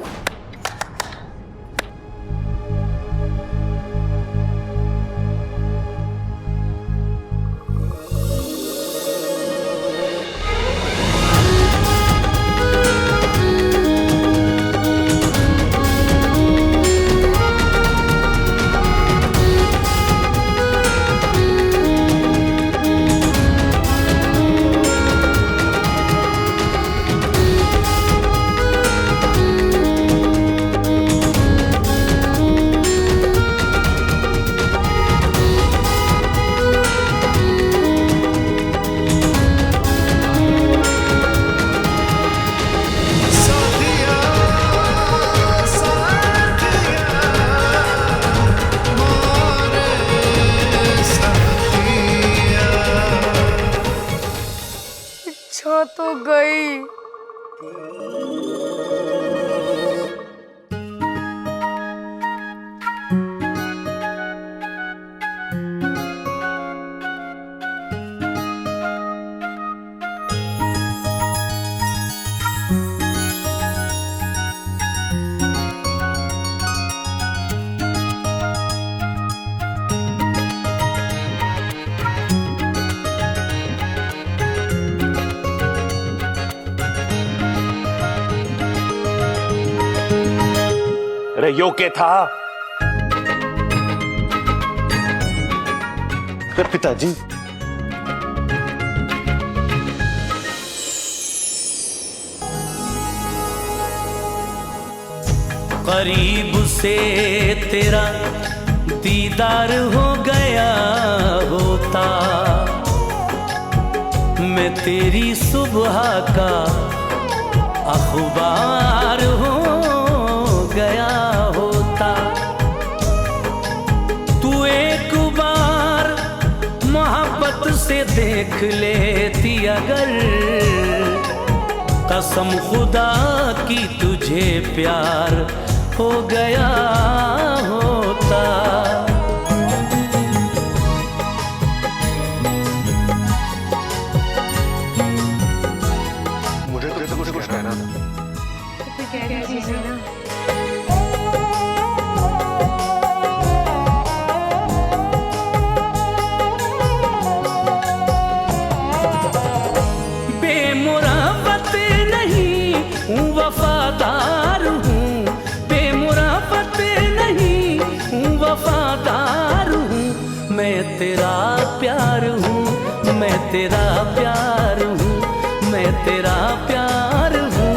तो गई। अरे यो क्या था? पिताजी, करीब से तेरा दीदार हो गया होता, मैं तेरी सुबह का अखबार हो गया होता। तू एक बार मोहब्बत से देख लेती अगर, कसम खुदा की तुझे प्यार हो गया होता। मुझे तो कुछ कहना था। बेमुराफत नहीं हूँ, वफादार हूँ, बेमुराफत नहीं हूँ, वफादार हूँ, मैं तेरा प्यार हूँ, मैं तेरा प्यार हूँ, मैं तेरा प्यार हूँ,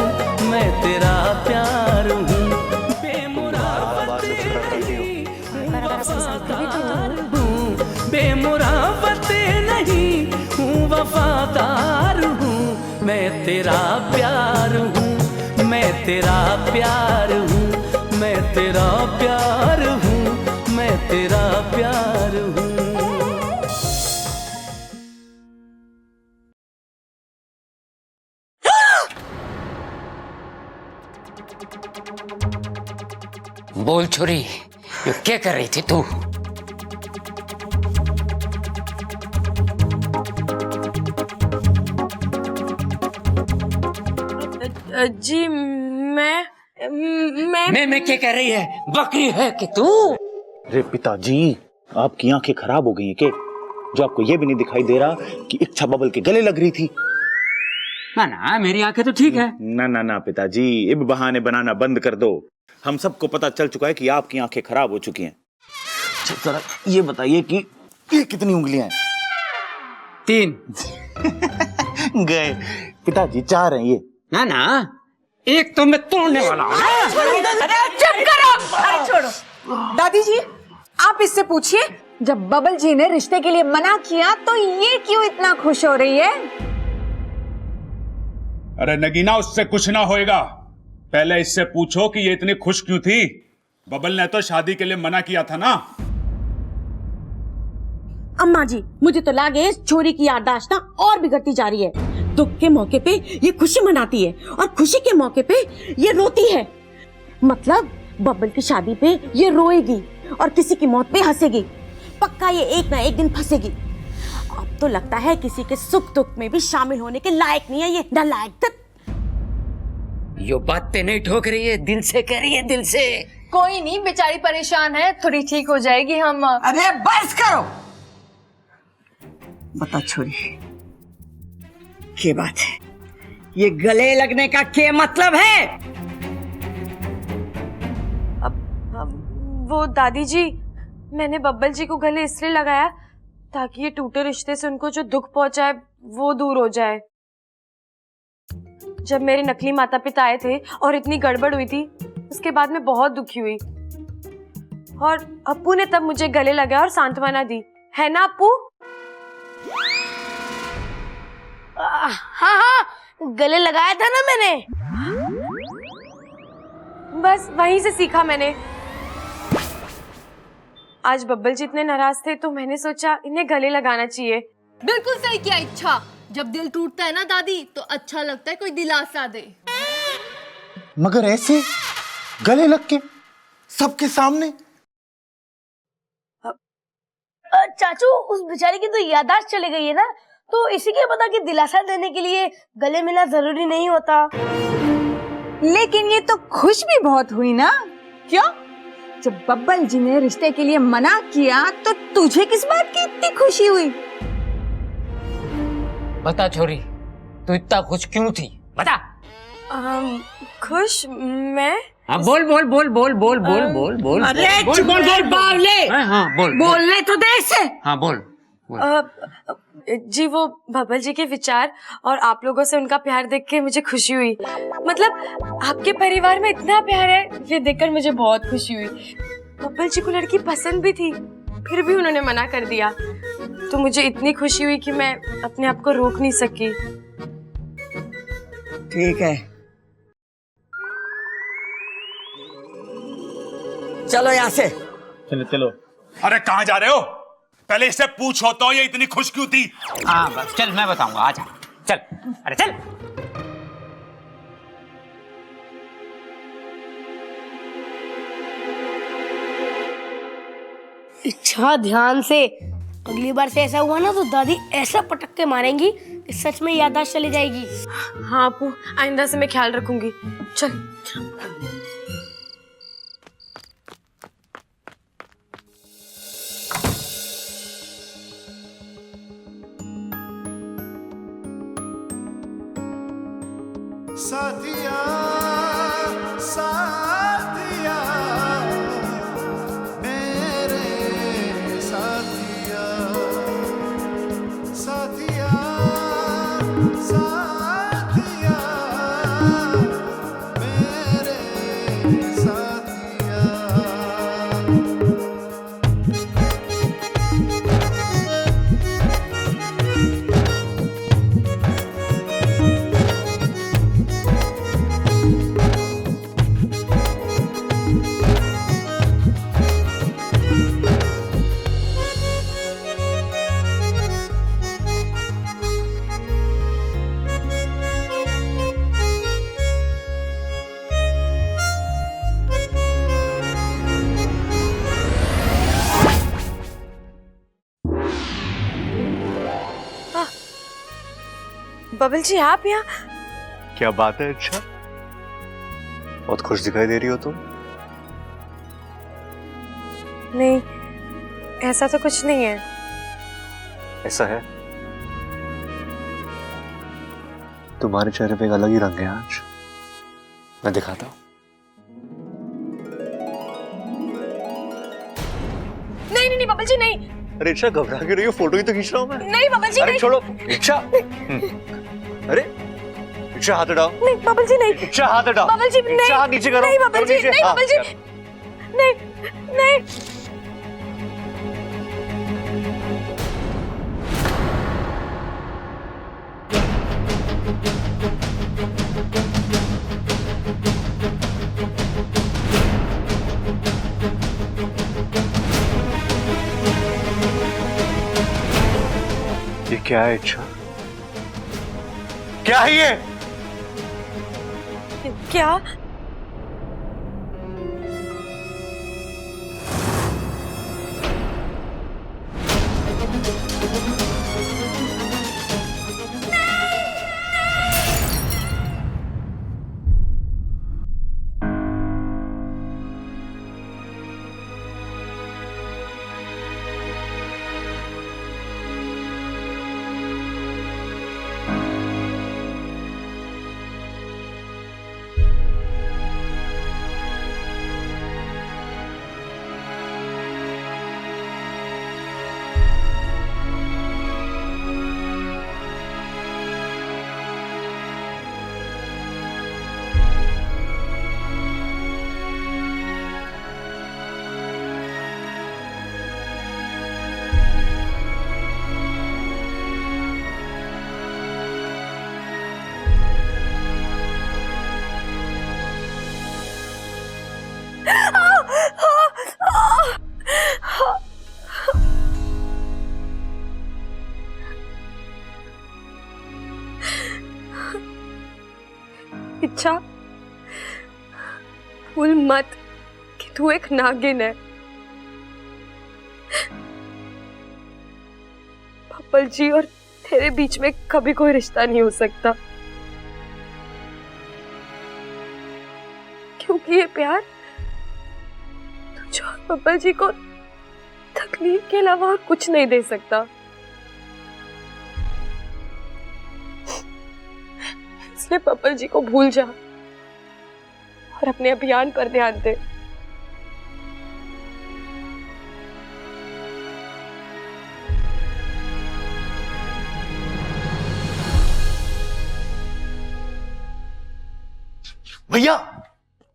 मैं तेरा प्यार हूँ। बेमुराफत नहीं हूँ, वफादार हूँ, बेमुराफत नहीं हूँ, वफादार हूँ, मैं तेरा प्यार हूँ, मैं तेरा प्यार हूँ, मैं तेरा प्यार हूँ, मैं तेरा प्यार हूँ। बोल छोरी, ये क्या कर रही थी तू? जी मैं क्या कर रही है? बकरी है कि तू? अरे पिताजी, आपकी आंखें खराब हो गई हैं क्या? जो आपको ये भी नहीं दिखाई दे रहा कि इच्छा बबल के गले लग रही थी? ना ना, मेरी आंखें तो ठीक है। ना ना ना पिताजी, अब बहाने बनाना बंद कर दो। हम सबको पता चल चुका है कि आपकी आंखें खराब हो चुकी हैं। जरा ये बताइए कि ये कितनी उंगलियां हैं? 3। गए पिताजी, 4 हैं ये। ना ना, एक तो मैं तोड़ने वाला हूँ। चुप करो। अरे छोड़ो दादी जी, आप इससे पूछिए, जब बबल जी ने रिश्ते के लिए मना किया तो ये क्यों इतना खुश हो रही है? अरे नगीना, उससे कुछ ना होएगा। पहले इससे पूछो कि ये इतनी खुश क्यों थी। बबल ने तो शादी के लिए मना किया था ना। अम्मा जी, मुझे तो लगे इस छोरी की याददाश्त ना और बिगड़ती जा रही है। दुख के मौके पे ये खुशी मनाती है और खुशी के मौके पे ये रोती है। मतलब बबल की शादी पे ये रोएगी और किसी की मौत पे हंसेगी। पक्का ये एक ना एक दिन फंसेगी। अब तो लगता है किसी के सुख दुख में भी शामिल होने के लायक नहीं है ये नालायक। यो बातें नहीं ठोक रही है, दिल से कह रही है, दिल से। कोई नहीं, बेचारी परेशान है, थोड़ी ठीक हो जाएगी। हम अरे बस करो। बता छोरी, क्या बात है? ये गले लगने का क्या मतलब है? वो दादी जी, मैंने बब्बल जी को गले इसलिए लगाया ताकि ये टूटे रिश्ते से उनको जो दुख पहुंचा है वो दूर हो जाए। जब मेरे नकली माता पिता आए थे और इतनी गड़बड़ हुई थी, उसके बाद मैं बहुत दुखी हुई और अप्पू ने तब मुझे गले लगाया और सांत्वना दी, है ना अप्पू? हाँ, गले लगाया था ना मैंने। बस वहीं से सीखा मैंने। आज बब्बल जी इतने नाराज थे तो मैंने सोचा इन्हें गले लगाना चाहिए। बिल्कुल सही किया इच्छा। जब दिल टूटता है ना दादी, तो अच्छा लगता है कोई दिलासा दे। मगर ऐसे गले लग के सबके सामने? चाचू, उस बेचारी की तो याददाश्त चली गई है ना, तो इसी के पता कि दिलासा देने के लिए गले मिलना जरूरी नहीं होता। लेकिन ये तो खुश भी बहुत हुई ना, क्यों? जब बब्बल जी ने रिश्ते के लिए मना किया तो तुझे किस बात की इतनी खुशी हुई? बता छोरी, तू इतना खुश क्यों थी? बता। खुश? मैं? हाँ, बोल बोल बोल बोल बोल बोल बोल बोल। अरे बोल चुप बोल रह बोल बावले। हाँ बोल बोलने तो दे इसे। हाँ बोल। जी, वो बब्बल जी के विचार और आप लोगों से उनका प्यार देख के मुझे खुशी हुई। मतलब आपके परिवार में इतना प्यार है, ये देखकर मुझे बहुत खुशी हुई। बब्बल जी को लड़की पसंद भी थी, फिर भी उन्होंने मना कर दिया, तो मुझे इतनी खुशी हुई कि मैं अपने आप को रोक नहीं सकी। ठीक है, चलो यहाँ से। चलो चलो। अरे कहाँ जा रहे हो? पहले इससे पूछो तो ये इतनी खुश क्यों थी? हाँ बस चल, मैं बताऊंगा, आजा चल। अरे चल। इच्छा, ध्यान से। अगली बार से ऐसा हुआ ना तो दादी ऐसा पटक के मारेंगी कि सच में याददाश्त चली जाएगी। हाँ अप्पू, आइंदा से मैं ख्याल रखूंगी। चल। साथिया साथिया मेरे साथिया साथिया साथिया मेरे साथिया। बबल जी आप यहाँ? क्या बात है? अच्छा, बहुत खुश दिखाई दे रही हो तुम। नहीं, ऐसा तो कुछ नहीं है। ऐसा है, तुम्हारे चेहरे पे एक अलग ही रंग है आज। मैं दिखाता हूँ। नहीं नहीं नहीं बबल जी नहीं। अरे इच्छा, घबरा क्यों रही हो? फोटो ही तो खींच रहा हूँ मैं। नहीं बबल जी अरे नहीं। छोड़ो इच्छा। अरे इच्छा, हाथ हटाओ। नहीं बबल जी नहीं। इच्छा, हाथ हटाओ। बबल जी नहीं। इच्छा, हाथ नीचे करो। नहीं बबल जी, नहीं हाँ, बबल जी, नहीं नहीं। ये क्या है इच्छा? क्या है ये? क्या? इच्छा, भूल मत कि तू एक नागिन है। पप्पल जी और तेरे बीच में कभी कोई रिश्ता नहीं हो सकता, क्योंकि ये प्यार तुझे और पप्पल जी को तकलीफ के अलावा और कुछ नहीं दे सकता। इसलिए पप्पल जी को भूल जा और अपने अभियान पर ध्यान दे। भैया।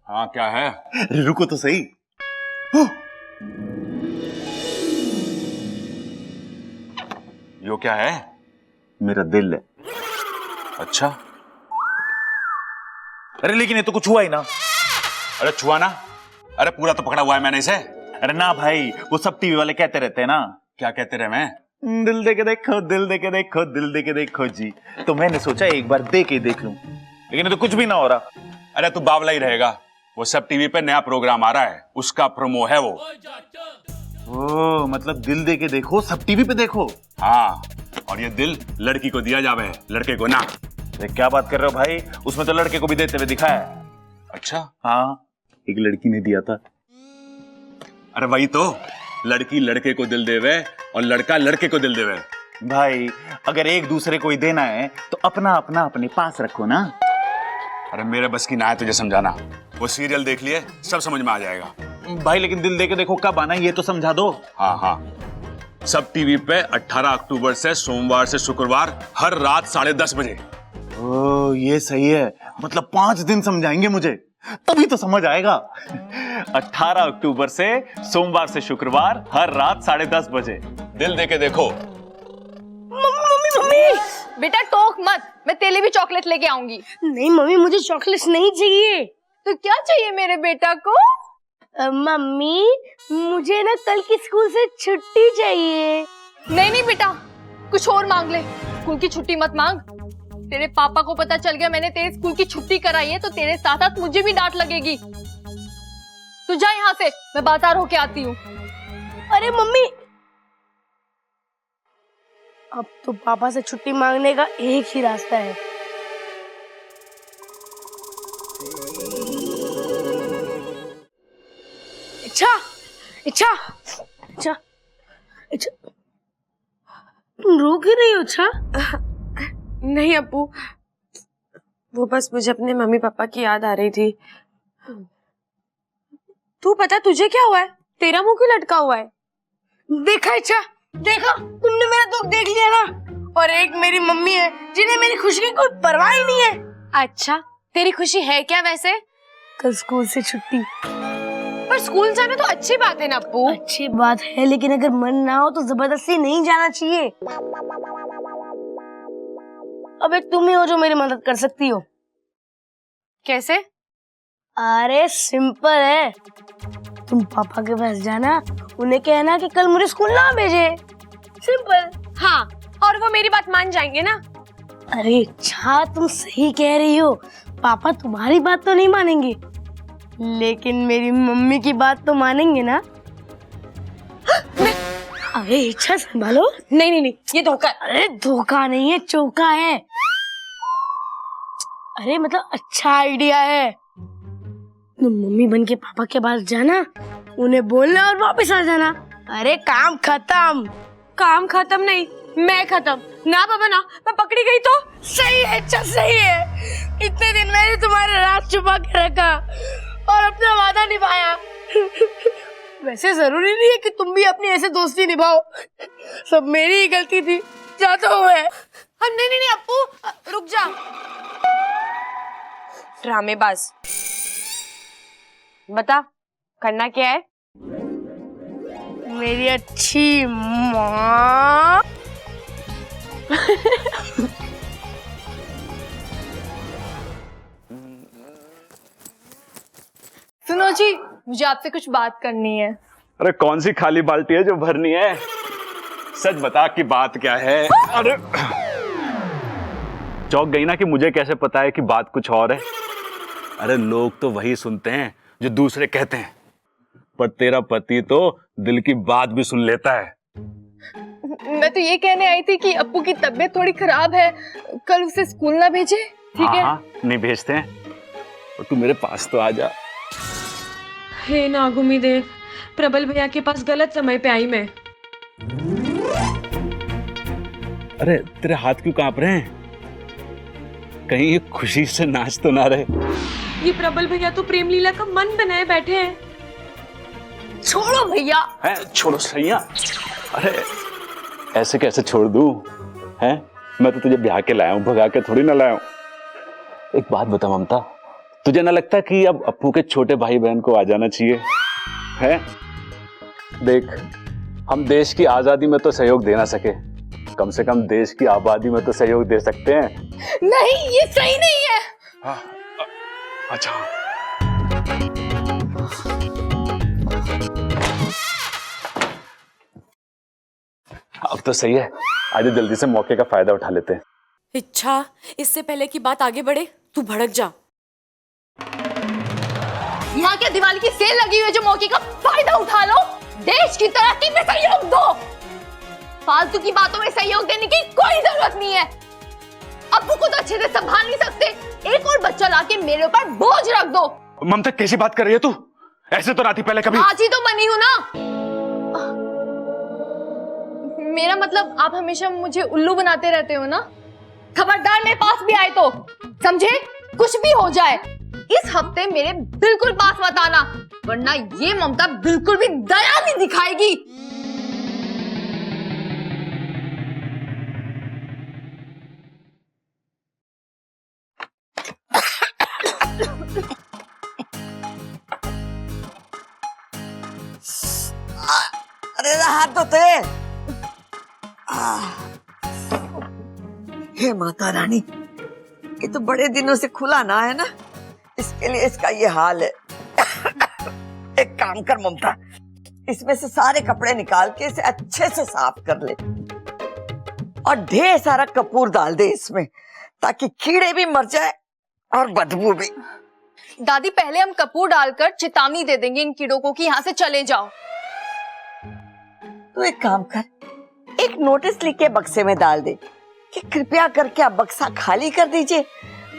हाँ क्या है? रुको तो सही। यो क्या है? मेरा दिल है। अच्छा, अरे लेकिन ये तो कुछ हुआ ही ना। अरे छुआ ना? अरे पूरा तो पकड़ा हुआ है मैंने इसे। अरे ना भाई, वो सब टीवी वाले कहते रहते हैं ना। क्या कहते रहे? मैं दिल दे के देखो, दिल दे के देखो, दिल दे के देखो जी। तो मैंने सोचा एक बार दे के देख लूं, लेकिन ये तो कुछ भी ना हो रहा। अरे तू बावला ही रहेगा। वो सब टीवी पे नया प्रोग्राम आ रहा है, उसका प्रोमो है वो। ओ, मतलब दिल दे के देखो सब टीवी पे देखो। हाँ, और ये दिल लड़की को दिया जावे, लड़के को ना। अरे क्या बात कर रहे हो भाई? उसमें तो लड़के को भी देते हुए दिखाया है। अच्छा? हाँ, एक लड़की ने दिया था। अरे वही तो, लड़की लड़के को दिल देवे और लड़का लड़के को दिल देवे। भाई अगर एक दूसरे को ही देना है तो अपना अपना अपने पास रखो ना। अरे मेरे बस की ना है तुझे समझाना। वो सीरियल देख लिए, सब समझ में आ जाएगा। भाई लेकिन दिल दे के देखो कब आना है ये तो समझा दो। हाँ हाँ, सब टीवी पे 18 अक्टूबर से सोमवार से शुक्रवार हर रात 10:30 बजे। ओ ये सही है, मतलब 5 दिन समझाएंगे मुझे, तभी तो समझ आएगा। 18 अक्टूबर से सोमवार से शुक्रवार हर रात 10:30 बजे। दिल दे के देखो। मम्मी बेटा टोक मत, मैं तेरे लिए भी चॉकलेट लेके आऊंगी। नहीं मम्मी, मुझे चॉकलेट नहीं चाहिए। तो क्या चाहिए मेरे बेटा को? मम्मी मुझे ना कल की स्कूल से छुट्टी चाहिए। नहीं नहीं बेटा, कुछ और मांग ले। स्कूल की छुट्टी मत मांग। तेरे पापा को पता चल गया मैंने तेरे स्कूल की छुट्टी कराई है तो तेरे साथ साथ मुझे भी डांट लगेगी। तू जा यहाँ से, मैं बाजार होके आती हूँ। अरे मम्मी, अब तो पापा से छुट्टी मांगने का एक ही रास्ता है। इच्छा इच्छा इच्छा इच्छा, तुम रो क्यों रही हो? इच्छा नहीं अप्पू, वो बस मुझे अपने मम्मी पापा की याद आ रही थी। तू पता तुझे क्या हुआ है? तेरा मुंह क्यों लटका हुआ है? देखा इच्छा, देखा तुमने मेरा दुख देख लिया ना। और एक मेरी मम्मी है जिन्हें मेरी खुशी की कोई परवाह ही नहीं है। अच्छा, तेरी खुशी है क्या वैसे? कल स्कूल से छुट्टी। पर स्कूल जाना तो अच्छी बात है ना अप्पू। अच्छी बात है, लेकिन अगर मन ना हो तो जबरदस्ती नहीं जाना चाहिए। अब एक तुम ही हो जो मेरी मदद कर सकती हो। कैसे? अरे सिंपल है, तुम पापा के पास जाना, उन्हें कहना कि कल मुझे स्कूल ना भेजे। सिंपल। हाँ, और वो मेरी बात मान जाएंगे ना? अरे अच्छा, तुम सही कह रही हो, पापा तुम्हारी बात तो नहीं मानेंगे, लेकिन मेरी मम्मी की बात तो मानेंगे ना। अरे इच्छा संभालो। नहीं नहीं नहीं, ये धोखा। अरे धोखा नहीं है, चौका है। अरे मतलब अच्छा आइडिया है। तुम मम्मी बन के पापा के पास जाना, उन्हें बोलना और वापस आ जाना। अरे काम खत्म। काम खत्म नहीं, मैं खत्म। ना पापा ना, मैं पकड़ी गई तो? सही है अच्छा, सही है। इतने दिन मैंने तुम्हारे राज छुपा के रखा और अपना वादा निभाया। वैसे जरूरी नहीं है कि तुम भी अपनी ऐसे दोस्ती निभाओ, सब मेरी ही गलती थी। जाता हुआ है। नहीं नहीं नहीं अप्पू, रुक जा। ड्रामेबाज, बता करना क्या है? मेरी अच्छी माँ। सुनो जी, मुझे आपसे कुछ बात करनी है। अरे कौन सी खाली बाल्टी है जो भरनी है? सच बता कि बात क्या है। अरे चौंक गई ना कि मुझे कैसे पता है कि बात कुछ और है। अरे लोग तो वही सुनते हैं जो दूसरे कहते हैं, पर तेरा पति तो दिल की बात भी सुन लेता है। मैं तो ये कहने आई थी कि अप्पू की तबीयत थोड़ी खराब है, कल उसे स्कूल ना भेजे, ठीक है? हाँ, नहीं भेजते हैं, और तू मेरे पास तो आ जा। हे नागुमी देव, प्रबल भैया के पास गलत समय पे आई मैं। अरे तेरे हाथ क्यों कांप रहे हैं? कहीं ये खुशी से नाच तो ना रहे? ये प्रबल भैया तो प्रेम लीला का मन बनाए बैठे हैं। छोड़ो भैया। है छोड़ो सैया। अरे ऐसे कैसे छोड़ दूं? हैं? मैं तो तुझे ब्याह के लाया हूं, भगा के थोड़ी ना लाया हूं। एक बात बता ममता, तुझे ना लगता कि अब अप्पू के छोटे भाई बहन को आ जाना चाहिए? है देख, हम देश की आजादी में तो सहयोग दे ना सके, कम से कम देश की आबादी में तो सहयोग दे सकते हैं। नहीं, ये सही नहीं है। हाँ, अच्छा अब तो सही है, आज जल्दी से मौके का फायदा उठा लेते हैं। इच्छा, इससे पहले कि बात आगे बढ़े तू भड़क जा। यहाँ क्या दिवाली की सेल लगी हुई है जो मौके का फायदा उठा लो? देश की तरक्की में सहयोग दो, फालतू की बातों में सहयोग देने की कोई जरूरत नहीं है। अब्बू को तो अच्छे से संभाल नहीं सकते, एक और बच्चा लाके मेरे ऊपर बोझ रख दो। ममता कैसी बात कर रही है तू? ऐसे तो ना थी पहले कभी। आज ही तो बनी हूं ना। मेरा मतलब आप हमेशा मुझे उल्लू बनाते रहते हो ना। खबरदार मेरे पास भी आए तो समझे, कुछ भी हो जाए इस हफ्ते मेरे बिल्कुल पास मत आना, वरना ये ममता बिल्कुल भी दया नहीं दिखाएगी। अरे हाथ धोते। हे माता रानी, ये तो बड़े दिनों से खुला ना है ना, इसके लिए इसका ये हाल है। एक काम कर ममता, इसमें से सारे कपड़े निकाल के इसे अच्छे से साफ कर ले और ढेर सारा कपूर डाल दे इसमें, ताकि कीड़े भी मर जाए और बदबू भी। दादी पहले हम कपूर डालकर चेतावनी दे देंगे इन कीड़ों को कि यहाँ से चले जाओ। तो एक काम कर, एक नोटिस लिख के बक्से में डाल दे कि कृपया करके आप बक्सा खाली कर दीजिए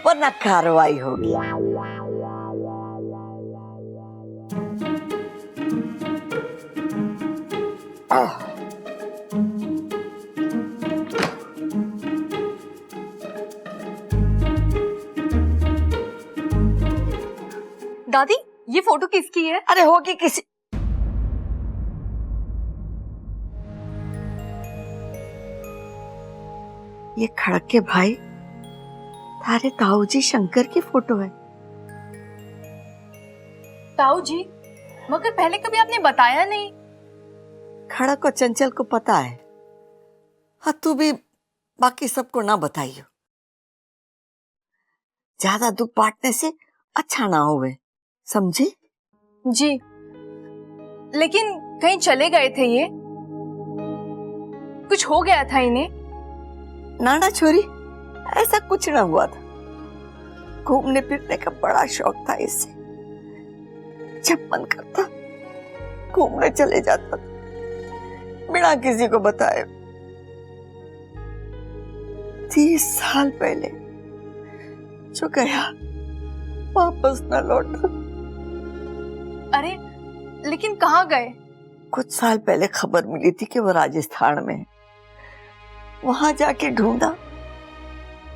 वरना कार्रवाई होगी। दादी ये फोटो किसकी है? अरे होगी किसी, ये खड़क के भाई तारे ताऊ जी शंकर की फोटो है। ताऊ जी, मगर पहले कभी आपने बताया नहीं। खड़क और चंचल को पता है, हाँ तू भी बाकी सबको ना बताइयो, ज्यादा दुख बांटने से अच्छा ना होवे, समझी? जी, लेकिन कहीं चले गए थे ये? कुछ हो गया था इन्हें? नाना छोरी, ऐसा कुछ ना हुआ था। घूमने फिरने का बड़ा शौक था इसे, जब मन करता घूमने चले जाता था बिना किसी को बताए। 30 साल पहले जो गया वापस न लौटा। अरे लेकिन कहाँ गए? कुछ साल पहले खबर मिली थी कि वो राजस्थान में है। वहां जाके ढूंढा,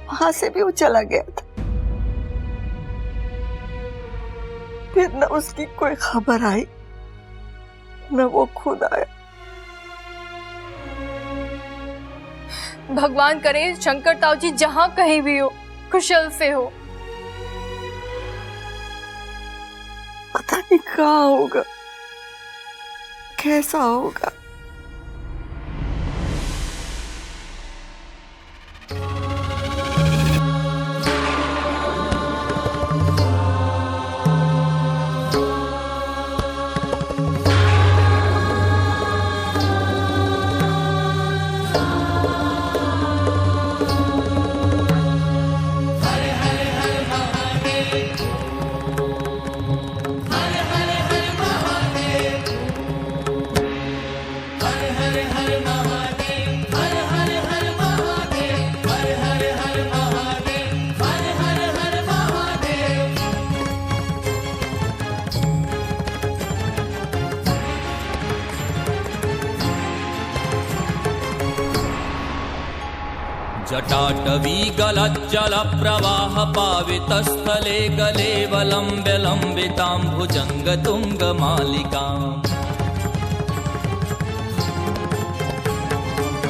वहां से भी वो चला गया था। फिर न उसकी कोई खबर आई न वो खुद आया। भगवान करे शंकर ताऊ जी जहां कहीं भी हो कुशल से हो। पता नहीं कहाँ होगा, कैसा होगा। जटाटवी गलज्जल प्रवाह पावितस्थले गले वलम्ब्य लम्बितां भुजंग तुंग मालिकाम्।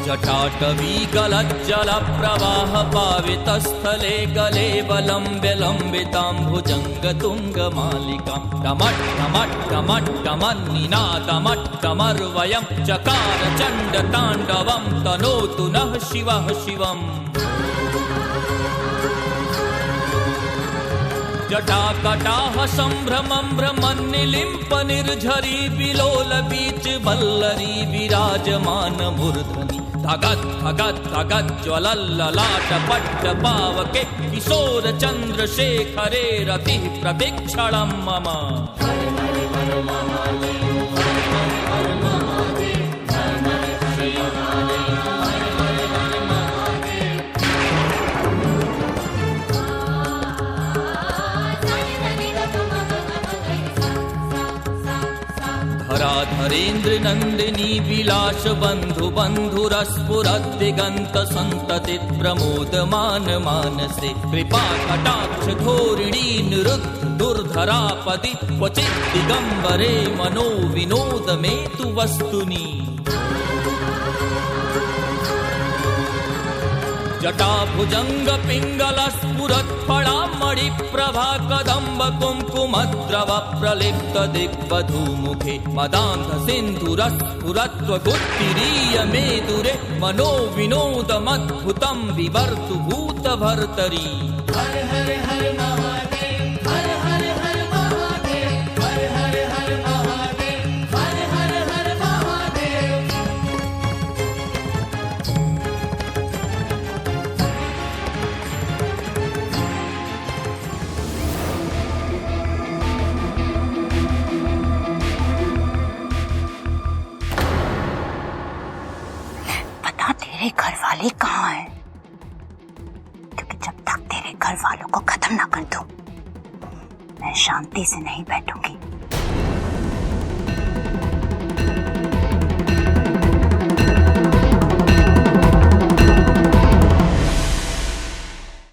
जटाटवी गलज्जल प्रवाह पावितस्थले गले वलम्ब्य लम्बितां भुजंग तुंग मालिकाम्। टमट् टमट् टमट् टमन्निनादमट् टमर्वयं चकार चण्ड ताण्डवं तनोतु नः शिवः शिवम्। जटाकटाह सम्भ्रमं भ्रमन्निलिम्प निर्झरी बिलोल बीच वल्लरी विराजमान मूर्धनि। धगत् धगत् धगत् ज्वलल्ललाट पट्ट पावके किशोर चन्द्रशेखरे रतिः प्रतीक्षणं मम। धराधरेन्द्र नंदिनी विलास बंधु बंधुरस्फुरद्दिगंत संतति प्रमोदमान मानसे। कृपा कटाक्ष धोरिणी निरुद्ध दुर्धरापति क्वचित् दिगंबरे मनो विनोद में तु वस्तुनि। जटा भुजंग पिंगल स्फुरत् फणामणि प्रभा कदम्ब कुंकुमद्रव प्रलिप्त दिग्वधू मुखे। मदान्ध सिन्धुरस्फुरत्व गुत्तिरीय मेदुरे मनो विनोदमद्भुतं विवर्तु भूत भर्तरी। हर हर हर महादेव हर हर हर महादेव हर हर हर महादेव हर हर हर महादेव। मैं शांति से नहीं बैठूंगी।